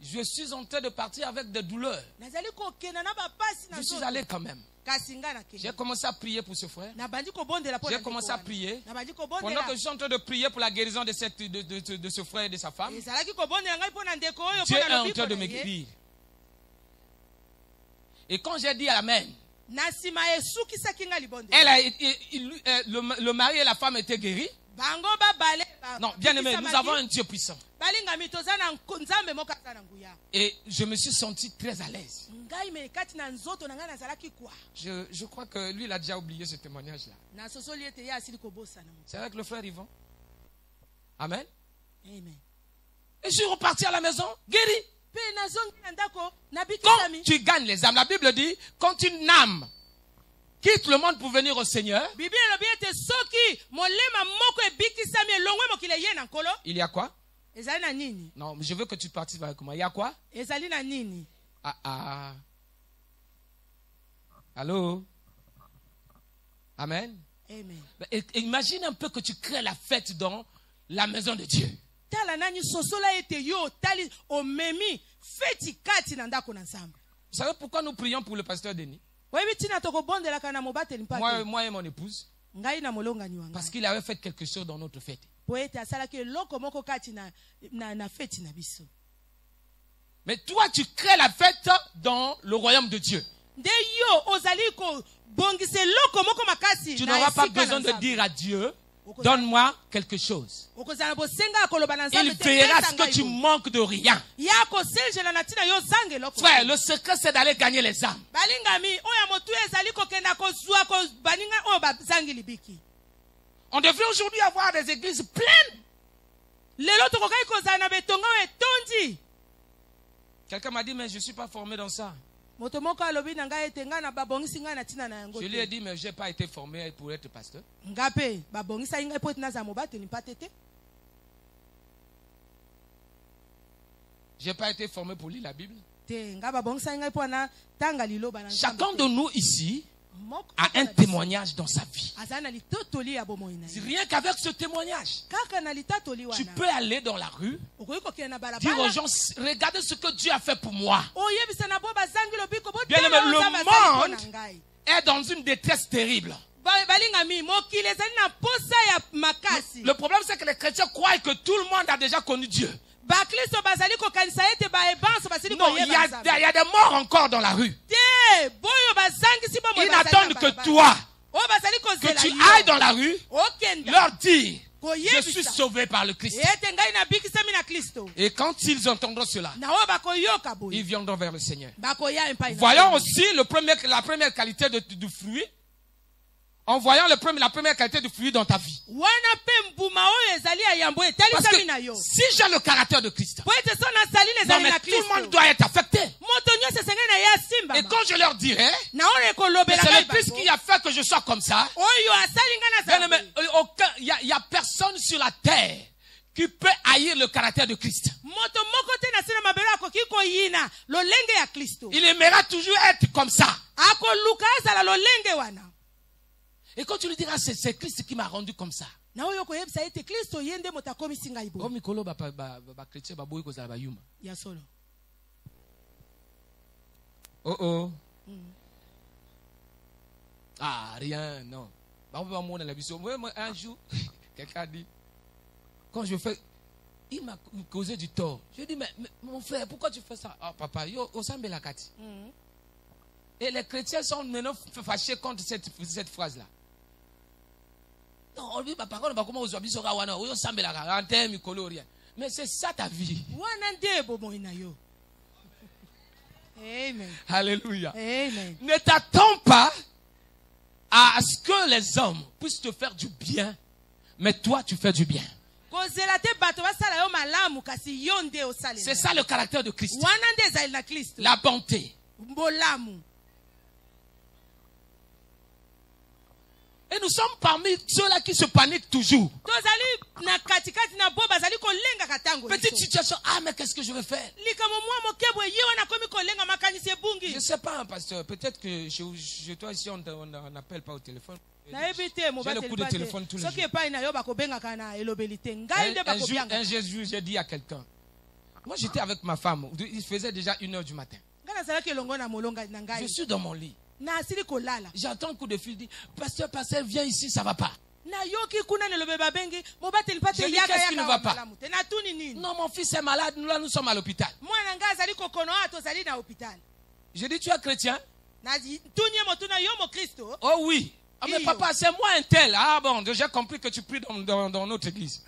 Je suis en train de partir avec des douleurs. Je suis allé quand même. J'ai commencé à prier pour ce frère. J'ai commencé à prier. Pendant que je suis en train de prier pour la guérison de ce frère et de sa femme, Dieu est en train de me guérir. Et quand j'ai dit Amen, le mari et la femme étaient guéris. Non, bien aimé, nous avons un Dieu puissant. Et je me suis senti très à l'aise. Je crois que lui, il a déjà oublié ce témoignage-là. C'est avec le frère Yvon. Amen. Et je suis reparti à la maison, guéri. Quand tu gagnes les âmes, la Bible dit, quand une âme quitte le monde pour venir au Seigneur, il y a quoi? Non, mais je veux que tu participes avec moi. Il y a quoi? Allô? Amen. Et imagine un peu que tu crées la fête dans la maison de Dieu. Vous savez pourquoi nous prions pour le pasteur Denis? Moi et mon épouse. Parce qu'il avait fait quelque chose dans notre fête. Mais toi, tu crées la fête dans le royaume de Dieu. Tu n'auras pas besoin de dire à Dieu, donne-moi quelque chose. Il verra ce que tu manques de rien. Frère, le secret c'est d'aller gagner les âmes. On devrait aujourd'hui avoir des églises pleines. Quelqu'un m'a dit, mais je ne suis pas formé dans ça. Je lui ai dit, mais je n'ai pas été formé pour être pasteur. Je n'ai pas été formé pour lire la Bible. Chacun de nous ici a un témoignage dans sa vie. Rien qu'avec ce témoignage, tu peux aller dans la rue, dire aux gens, regardez ce que Dieu a fait pour moi. Bien aimé, le monde est dans une détresse terrible. Le problème, c'est que les chrétiens croient que tout le monde a déjà connu Dieu. Non, il y a des morts encore dans la rue. Ils n'attendent que toi, que tu ailles dans la rue, leur dire, je suis sauvé par le Christ. Et quand ils entendront cela, ils viendront vers le Seigneur. Voyons aussi la première qualité du fruit. En voyant la première qualité du fruit dans ta vie. Parce que si j'ai le caractère de Christ, non, mais tout le monde doit être affecté. Et quand je leur dirai, c'est le Christ qui a fait que je sois comme ça, il n'y a personne sur la terre qui peut haïr le caractère de Christ. Il aimera toujours être comme ça. Et quand tu lui diras, c'est Christ qui m'a rendu comme ça. Oh, Mikolo, chrétien, oh oh. Ah, rien, non. Un jour, quelqu'un a dit, quand je fais, il m'a causé du tort. Je lui ai dit, mais mon frère, pourquoi tu fais ça? Ah, papa, yo, osambe la kati. Et les chrétiens sont maintenant fâchés contre cette phrase-là. Non, par contre, mais c'est ça ta vie. Amen. Alléluia. Amen. Ne t'attends pas à ce que les hommes puissent te faire du bien, mais toi tu fais du bien. C'est ça le caractère de Christ. La bonté. Et nous sommes parmi ceux-là qui se paniquent toujours. Petite situation, ah mais qu'est-ce que je vais faire? Je ne sais pas, hein, pasteur, peut-être que chez toi ici on n'appelle pas au téléphone. J'ai le coup de téléphone tous les jours. Un Jésus, j'ai dit à quelqu'un, moi j'étais avec ma femme, il faisait déjà 1h du matin. Je suis dans mon lit. J'entends un coup de fil, dit, pasteur, viens ici, ça va pas. Je dis, qu'est-ce qui ne va pas? Non, mon fils est malade, nous sommes à l'hôpital. Je dis, tu es chrétien? Oh oui. Ah, mais papa, c'est moi un tel. Ah bon, j'ai compris que tu pries dans notre église.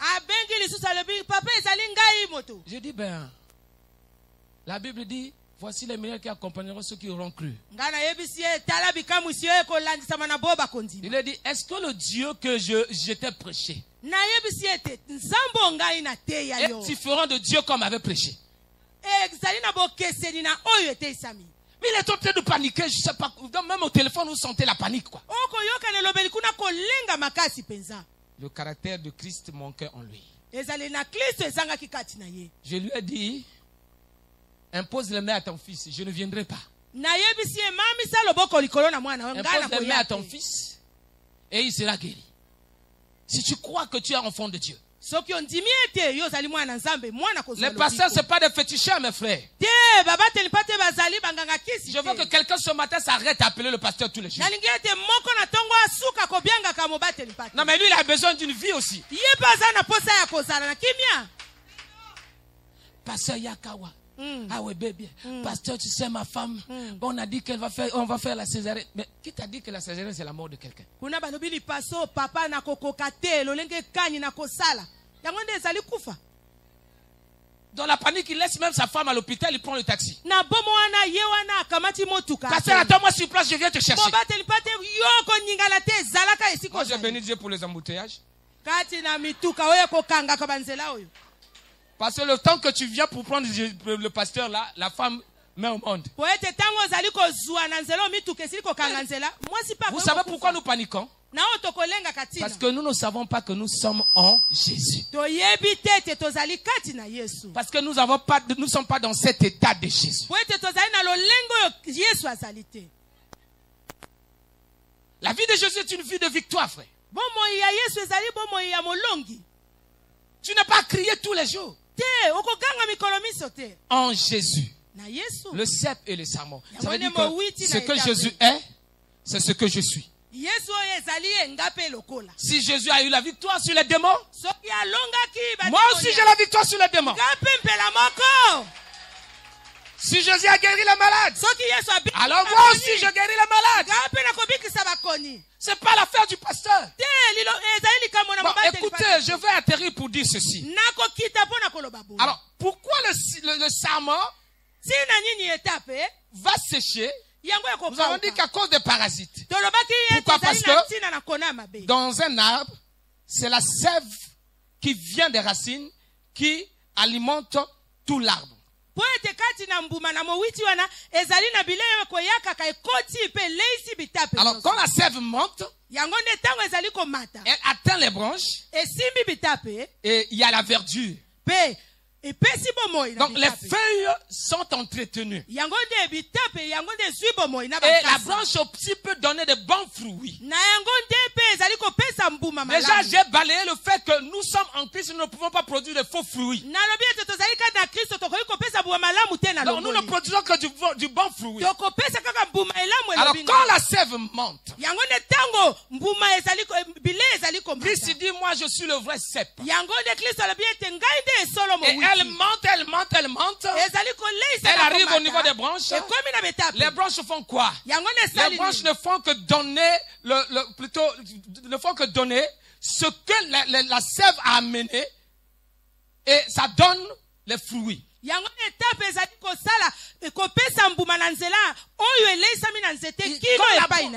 Je dis, ben, la Bible dit, voici les meilleurs qui accompagneront ceux qui auront cru. Il a dit, est-ce que le Dieu que j'étais prêché est différent de Dieu comme avait prêché? Mais il est en train de paniquer, je sais pas, même au téléphone vous sentez la panique quoi. Le caractère de Christ manquait en lui. Je lui ai dit, impose les mains à ton fils, je ne viendrai pas. Impose les mains à ton fils et il sera guéri. Si tu crois que tu es enfant de Dieu. Les pasteurs, ce n'est pas des féticheurs, mes frères. Je veux que quelqu'un ce matin s'arrête à appeler le pasteur tous les jours. Non, mais lui, il a besoin d'une vie aussi. Pasteur Yakawa. Ah oui, bébé. Pasteur, tu sais, ma femme, on a dit on va faire la césarienne. Mais qui t'a dit que la césarienne, c'est la mort de quelqu'un? Dans la panique, il laisse même sa femme à l'hôpital, il prend le taxi. Pasteur, attends-moi sur place, je viens te chercher. Moi, j'ai béni Dieu pour les embouteillages. Parce que le temps que tu viens pour prendre le pasteur là, la femme met au monde. Vous savez pourquoi nous paniquons? Parce que nous ne savons pas que nous sommes en Jésus. Parce que nous ne sommes pas dans cet état de Jésus. La vie de Jésus est une vie de victoire, frère. Tu n'as pas crié tous les jours. En Jésus. Le cep et le serment. Ça veut dire que ce que Jésus est, c'est ce que je suis. Si Jésus a eu la victoire sur les démons, moi aussi j'ai la victoire sur les démons. Si Jésus a guéri les malades, alors moi aussi je guéris les malades. C'est pas l'affaire du pasteur. Bon, écoutez, je vais atterrir pour dire ceci. Alors, pourquoi le serment va sécher? Nous avons dit qu'à cause des parasites. Pourquoi? Parce que dans un arbre, c'est la sève qui vient des racines qui alimente tout l'arbre. Alors quand la sève monte, elle atteint les branches et il y a la verdure. Donc les feuilles sont entretenues. Et la branche aussi peut donner de bons fruits. Déjà j'ai balayé le fait que nous sommes en Christ, nous ne pouvons pas produire de faux fruits. Donc nous ne produisons que du bon fruit. Alors quand la sève monte, Christ dit moi je suis le vrai cep. Et elle monte. Elle arrive au niveau des branches. Les branches font quoi? Les branches ne font que donner ne font que donner ce que la sève a amené et ça donne les fruits.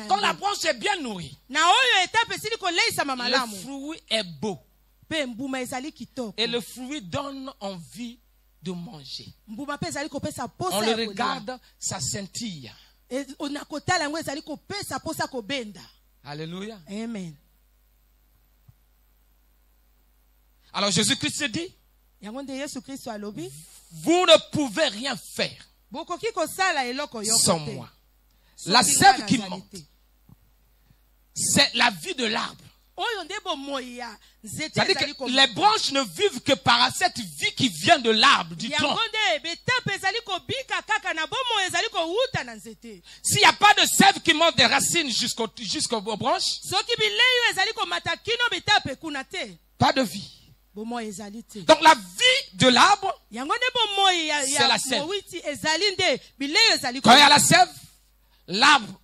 Quand la branche est bien nourrie, le fruit est beau. Et le fruit donne envie de manger. On le regarde, ça scintille. Alléluia. Amen. Alors Jésus-Christ dit, vous ne pouvez rien faire sans moi. La sève qui monte, c'est la vie de l'arbre. C'est-à-dire que les branches ne vivent que par cette vie qui vient de l'arbre, du tronc. S'il n'y a pas de sève qui monte des racines jusqu'aux branches, pas de vie. Donc la vie de l'arbre, c'est la sève. Quand il y a la sève, l'arbre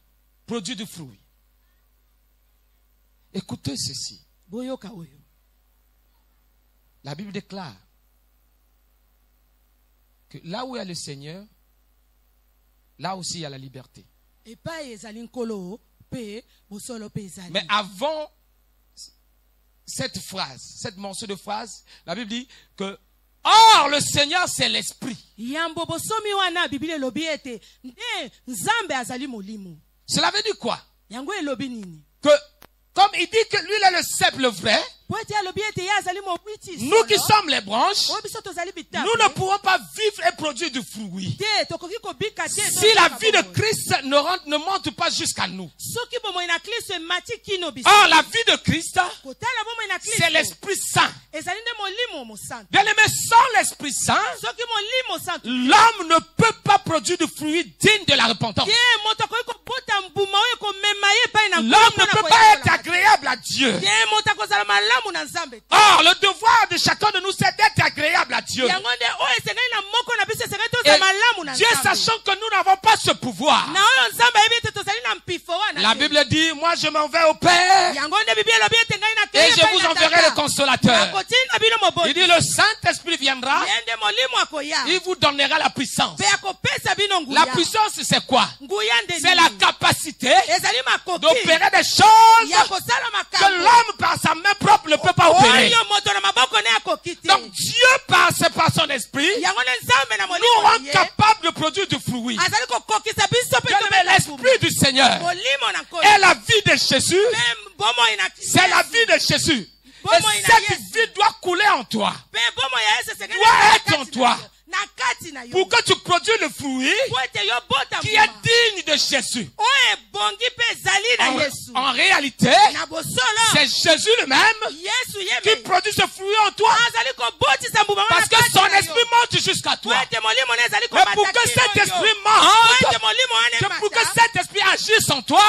produit du fruit. Écoutez ceci. La Bible déclare que là où il y a le Seigneur, là aussi il y a la liberté. Mais avant cette phrase, cette mention de phrase, la Bible dit que or le Seigneur c'est l'esprit. Cela veut dire quoi? Que comme il dit que lui il est le cep le vrai, nous qui sommes les branches, nous ne pourrons pas vivre et produire du fruit si la vie de Christ ne monte pas jusqu'à nous. Or la vie de Christ, c'est l'Esprit Saint. Bien aimé, sans l'Esprit Saint, l'homme ne peut pas produire du fruit digne de la repentance. L'homme ne peut pas être agréable à Dieu. Or, le devoir de chacun de nous, c'est d'être agréable à Dieu. Et Dieu, sachant que nous n'avons pas ce pouvoir, la Bible dit, moi je m'en vais au Père et je vous enverrai le consolateur. Il dit le Saint-Esprit viendra. Il vous donnera la puissance. La puissance, c'est quoi? C'est la capacité d'opérer des choses que l'homme par sa main propre ne peut pas opérer. Donc Dieu par son esprit nous rend capables de produire du fruit. L'esprit du Seigneur est la vie de Jésus. C'est la vie de Jésus. Et cette vie doit couler en toi. Doit être en toi. Pour que tu produises le fruit qui est digne de Jésus. En réalité, c'est Jésus lui-même qui produit ce fruit en toi. Parce que son esprit monte jusqu'à toi. Mais pour que cet esprit monte, pour que cet esprit agisse en toi,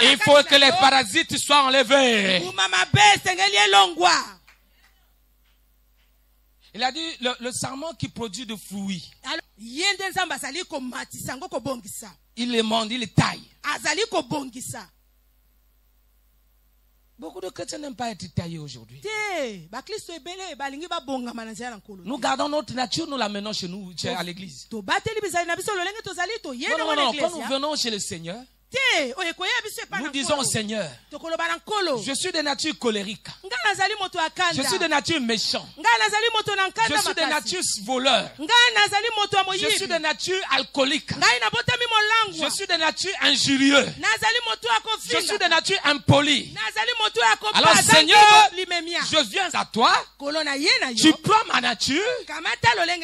il faut que les parasites soient enlevés. Il a dit le sarment qui produit de fruits. Il les monde, il les taille. Beaucoup de chrétiens n'aiment pas être taillés aujourd'hui. Nous gardons notre nature, nous l'amenons chez nous, à l'église. Non, quand nous venons chez le Seigneur, nous disons au Seigneur, je suis de nature colérique. Je suis de nature méchant. Je suis de nature voleur. Je suis de nature alcoolique. Je suis de nature injurieux. Je suis de nature impoli. Alors Seigneur, je viens à toi. Tu prends ma nature.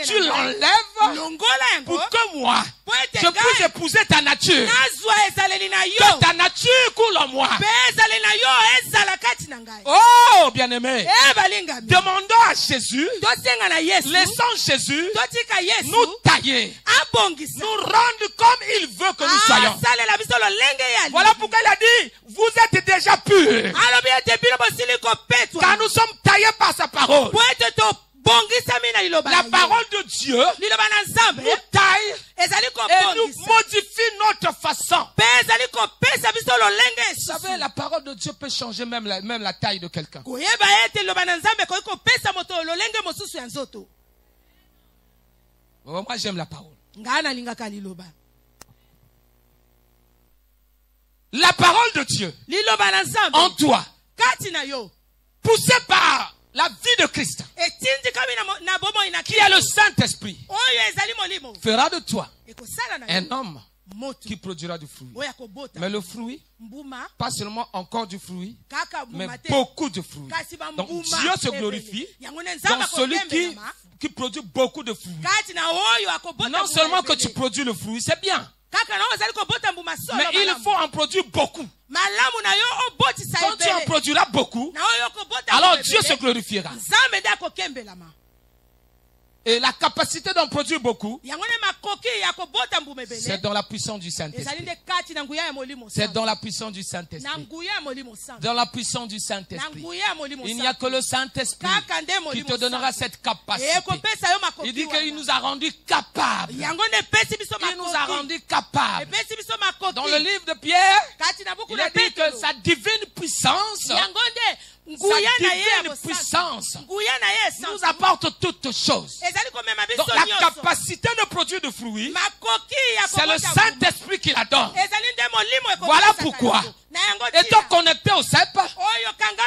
Tu l'enlèves pour que moi, je puisse épouser ta nature. Que ta nature coule en moi. Oh, bien-aimé. Demandons à Jésus, laissons Jésus nous tailler, nous rendre comme il veut que nous soyons. Voilà pourquoi il a dit, vous êtes déjà purs. Car nous sommes taillés par sa parole. La parole de Dieu nous taille et nous modifie notre façon. Vous savez, la parole de Dieu peut changer même la taille de quelqu'un. Moi, j'aime la parole. La parole de Dieu en toi, poussée par la vie de Christ, qui est le Saint-Esprit, fera de toi un homme qui produira du fruit. Mais le fruit, pas seulement encore du fruit, mais beaucoup de fruits. Donc Dieu se glorifie dans celui qui produit beaucoup de fruits. Non seulement que tu produis le fruit, c'est bien. Mais il faut en produire beaucoup. Quand tu en produiras beaucoup, alors Dieu se glorifiera. Et la capacité d'en produire beaucoup, c'est dans la puissance du Saint-Esprit. C'est dans la puissance du Saint-Esprit. Dans la puissance du Saint-Esprit. Il n'y a que le Saint-Esprit qui te donnera cette capacité. Il dit qu'il nous a rendus capables. Il nous a rendus capables. Dans le livre de Pierre, il a dit que sa divine puissance, nous apporte toutes choses. Donc la capacité de produire du fruit, c'est le Saint-Esprit qui la donne. Voilà pourquoi, étant connecté au CEP,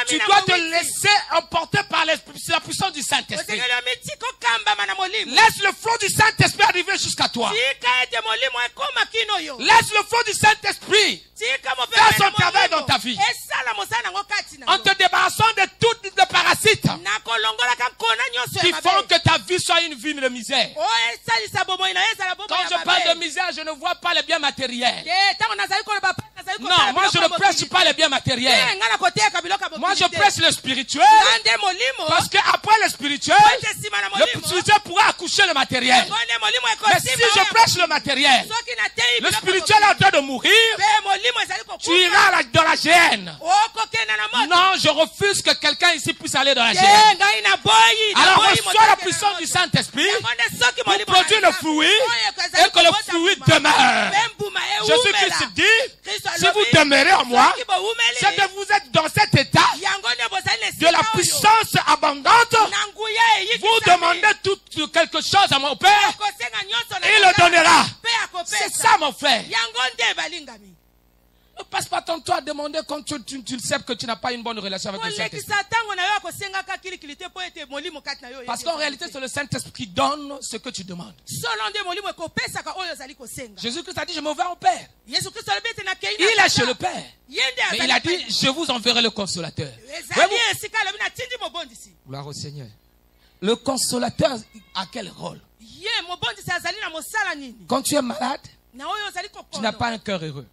tu dois te laisser emporter par la puissance du Saint-Esprit. Laisse le flot du Saint-Esprit arriver jusqu'à toi. Laisse le flot du Saint-Esprit faire son travail dans ta vie. En te débarrassant de toutes les parasites qui font que ta vie soit une vie de misère. Quand je parle de misère, je ne vois pas les biens matériels. Non, moi je ne prêche pas les biens matériels. Moi je prêche le spirituel. Parce qu'après le spirituel pourra accoucher le matériel. Mais si je prêche le matériel, le spirituel est en train de mourir, tu iras dans la géhenne. Non, je refuse que quelqu'un ici puisse aller dans la géhenne. Alors reçois la puissance du Saint-Esprit pour produire le fruit et que le fruit demeure. Jésus-Christ dit, si vous demeurez en moi, c'est que vous êtes dans cet état de la puissance quelque chose à mon Père, il le donnera. C'est ça, mon frère. Ne passe pas ton temps à demander quand tu sais que tu n'as pas une bonne relation avec le Saint-Esprit. Parce qu'en réalité, c'est le Saint-Esprit qui donne ce que tu demandes. Jésus-Christ a dit, je me vais au Père. Il est chez le Père. Mais il a dit, je vous enverrai le consolateur. Gloire au Seigneur. Le consolateur a quel rôle? Quand tu es malade, tu n'as pas un cœur heureux.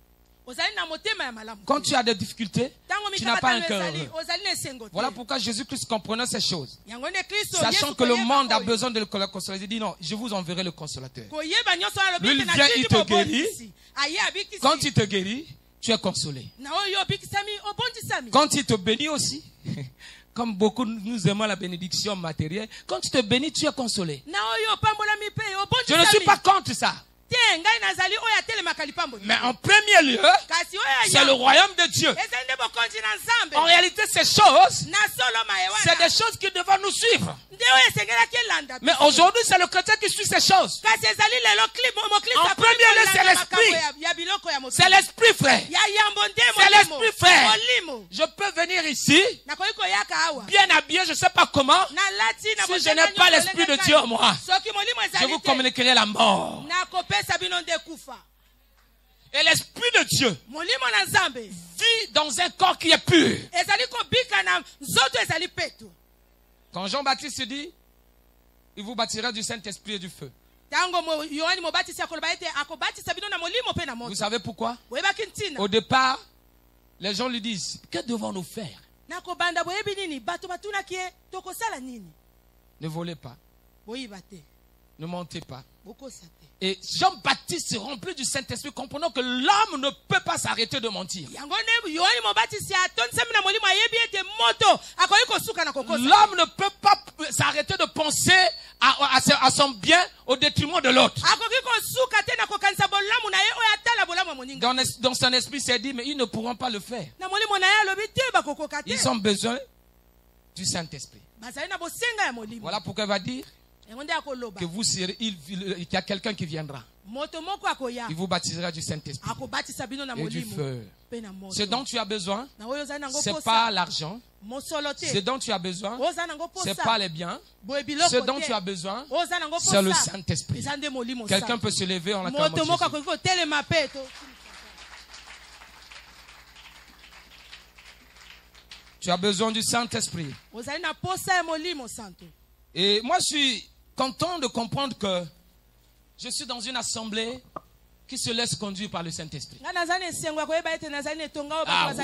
Quand tu as des difficultés, tu n'as pas un cœur heureux. Voilà pourquoi Jésus-Christ comprenait ces choses. Sachant que le monde a besoin de le consolateur, il dit non, je vous enverrai le consolateur. Lui, il vient, il te guérit. Quand il te guérit, tu es consolé. Quand il te bénit aussi, comme beaucoup nous aimons la bénédiction matérielle, quand tu te bénis, tu es consolé. Je ne suis pas contre ça. Mais en premier lieu, c'est le royaume de Dieu. En réalité, ces choses, c'est des choses qui doivent nous suivre. Mais aujourd'hui, c'est le chrétien qui suit ces choses. En premier lieu, c'est l'esprit. C'est l'esprit, frère. C'est l'esprit, frère. Je peux venir ici, bien habillé, je ne sais pas comment. Si je n'ai pas l'esprit de Dieu en moi, je vous communiquerai la mort. Et l'esprit de Dieu vit dans un corps qui est pur. Quand Jean-Baptiste dit, il vous bâtira du Saint-Esprit et du feu. Vous savez pourquoi? Au départ, les gens lui disent, que devons-nous faire? Ne volez pas. Ne mentez pas. Et Jean-Baptiste rempli du Saint-Esprit, comprenant que l'homme ne peut pas s'arrêter de mentir. L'homme ne peut pas s'arrêter de penser à son bien au détriment de l'autre. Dans son esprit, s'est dit, mais ils ne pourront pas le faire. Ils ont besoin du Saint-Esprit. Voilà pourquoi il va dire que vous serez, il y a quelqu'un qui viendra. Il vous baptisera du Saint-Esprit et du feu. Ce dont tu as besoin, ce n'est pas l'argent. Ce dont tu as besoin, ce n'est pas les biens. Ce dont tu as besoin, c'est le Saint-Esprit. Quelqu'un peut se lever en acclamant Jésus. Tu as besoin du Saint-Esprit. Et moi, je suis content de comprendre que je suis dans une assemblée qui se laisse conduire par le Saint-Esprit. Ah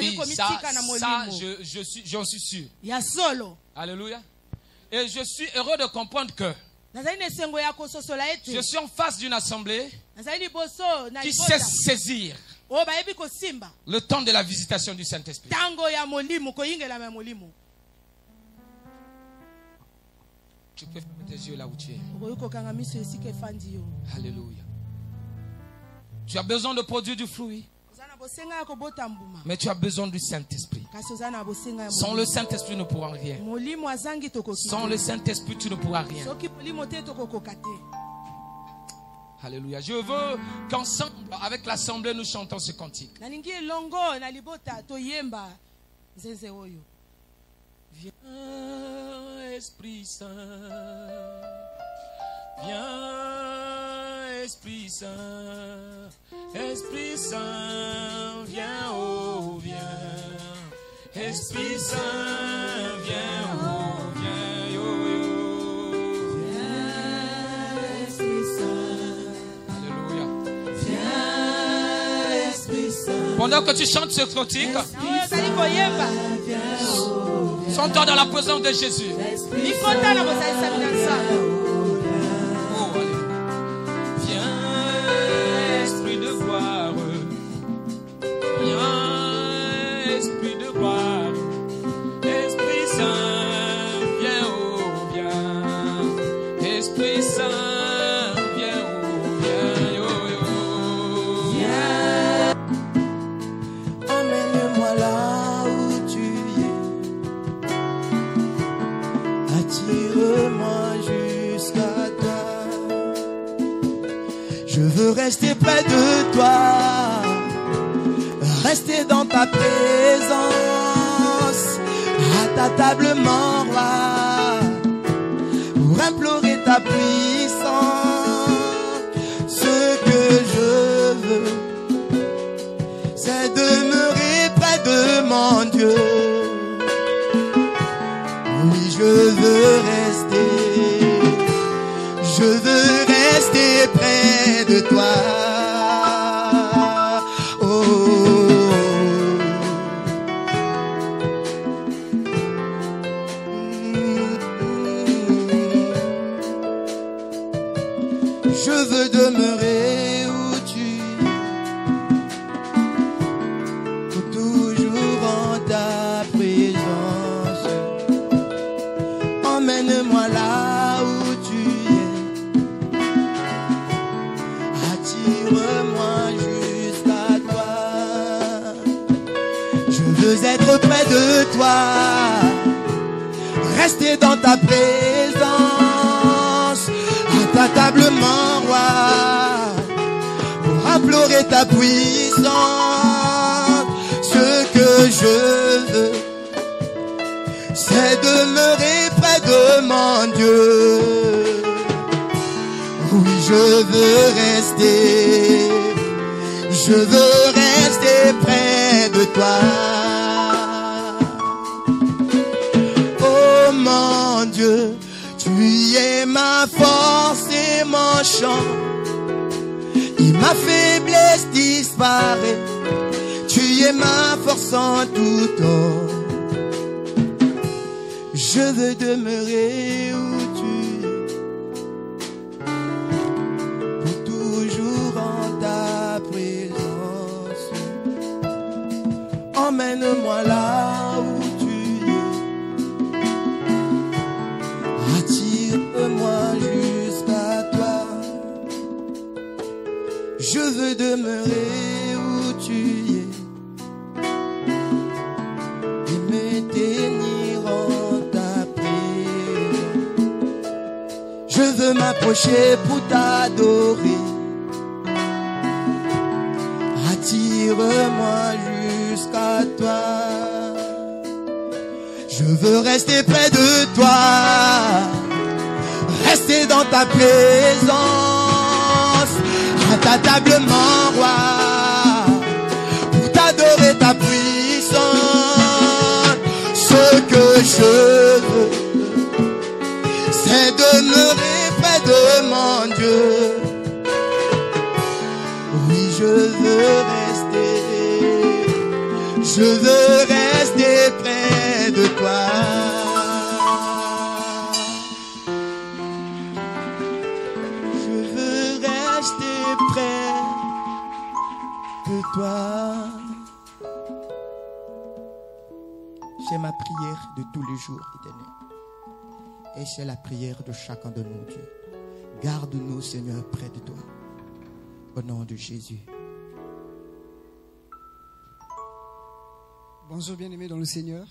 oui, ça j'en suis sûr. Alléluia. Et je suis heureux de comprendre que je suis en face d'une assemblée qui sait saisir le temps de la visitation du Saint-Esprit. Tu peux fermer tes yeux là où tu es. Alléluia. Tu as besoin de produire du fruit. Mais tu as besoin du Saint-Esprit. Sans le Saint-Esprit, nous ne pourrons rien. Sans le Saint-Esprit, tu ne pourras rien. Alléluia. Je veux qu'ensemble, avec l'assemblée, nous chantons ce cantique. Viens, Esprit Saint. Viens, Esprit Saint. Esprit Saint, viens, oh, viens. Esprit Saint, viens, oh, viens, yo, yo. Viens, Esprit Saint. Alléluia. Viens, Esprit Saint. Pendant que tu chantes ce cantique, sens-toi dans la présence de Jésus. Attire-moi jusqu'à toi. rester près de toi, rester dans ta présence, à ta table, mon roi, pour implorer ta puissance. Ce que je veux, c'est demeurer près de mon Dieu. Oui, je veux rester près de toi. Oh, je veux demeurer où tu es, toujours en ta présence. Emmène-moi là où tu es, attire-moi jusqu'à toi. Je veux être près de toi, rester dans ta présence, à ta table, mon roi, pour implorer ta puissance. Ce que je veux, c'est demeurer près de mon Dieu. Oui, je veux rester près de toi. Oh mon Dieu, tu es ma force et mon chant, et ma faiblesse disparaît. Tu es ma force en tout temps. Je veux demeurer où tu es, pour toujours en ta présence. Emmène-moi là où tu es, attire-moi jusqu'à toi. Je veux demeurer où tu es et me tenir en ta présence. Je veux m'approcher pour t'adorer. Attire-moi jusqu'à toi. Je veux rester près de toi, rester dans ta présence, à ta table, mon roi, pour t'adorer ta puissance. Ce que je veux, c'est demeurer près de mon Dieu. Oui, je veux rester près de toi. Je veux rester près de toi. C'est ma prière de tous les jours, Éternel. Et c'est la prière de chacun de nous, Dieu. Garde-nous, Seigneur, près de toi. Au nom de Jésus. Bonjour bien-aimés dans le Seigneur.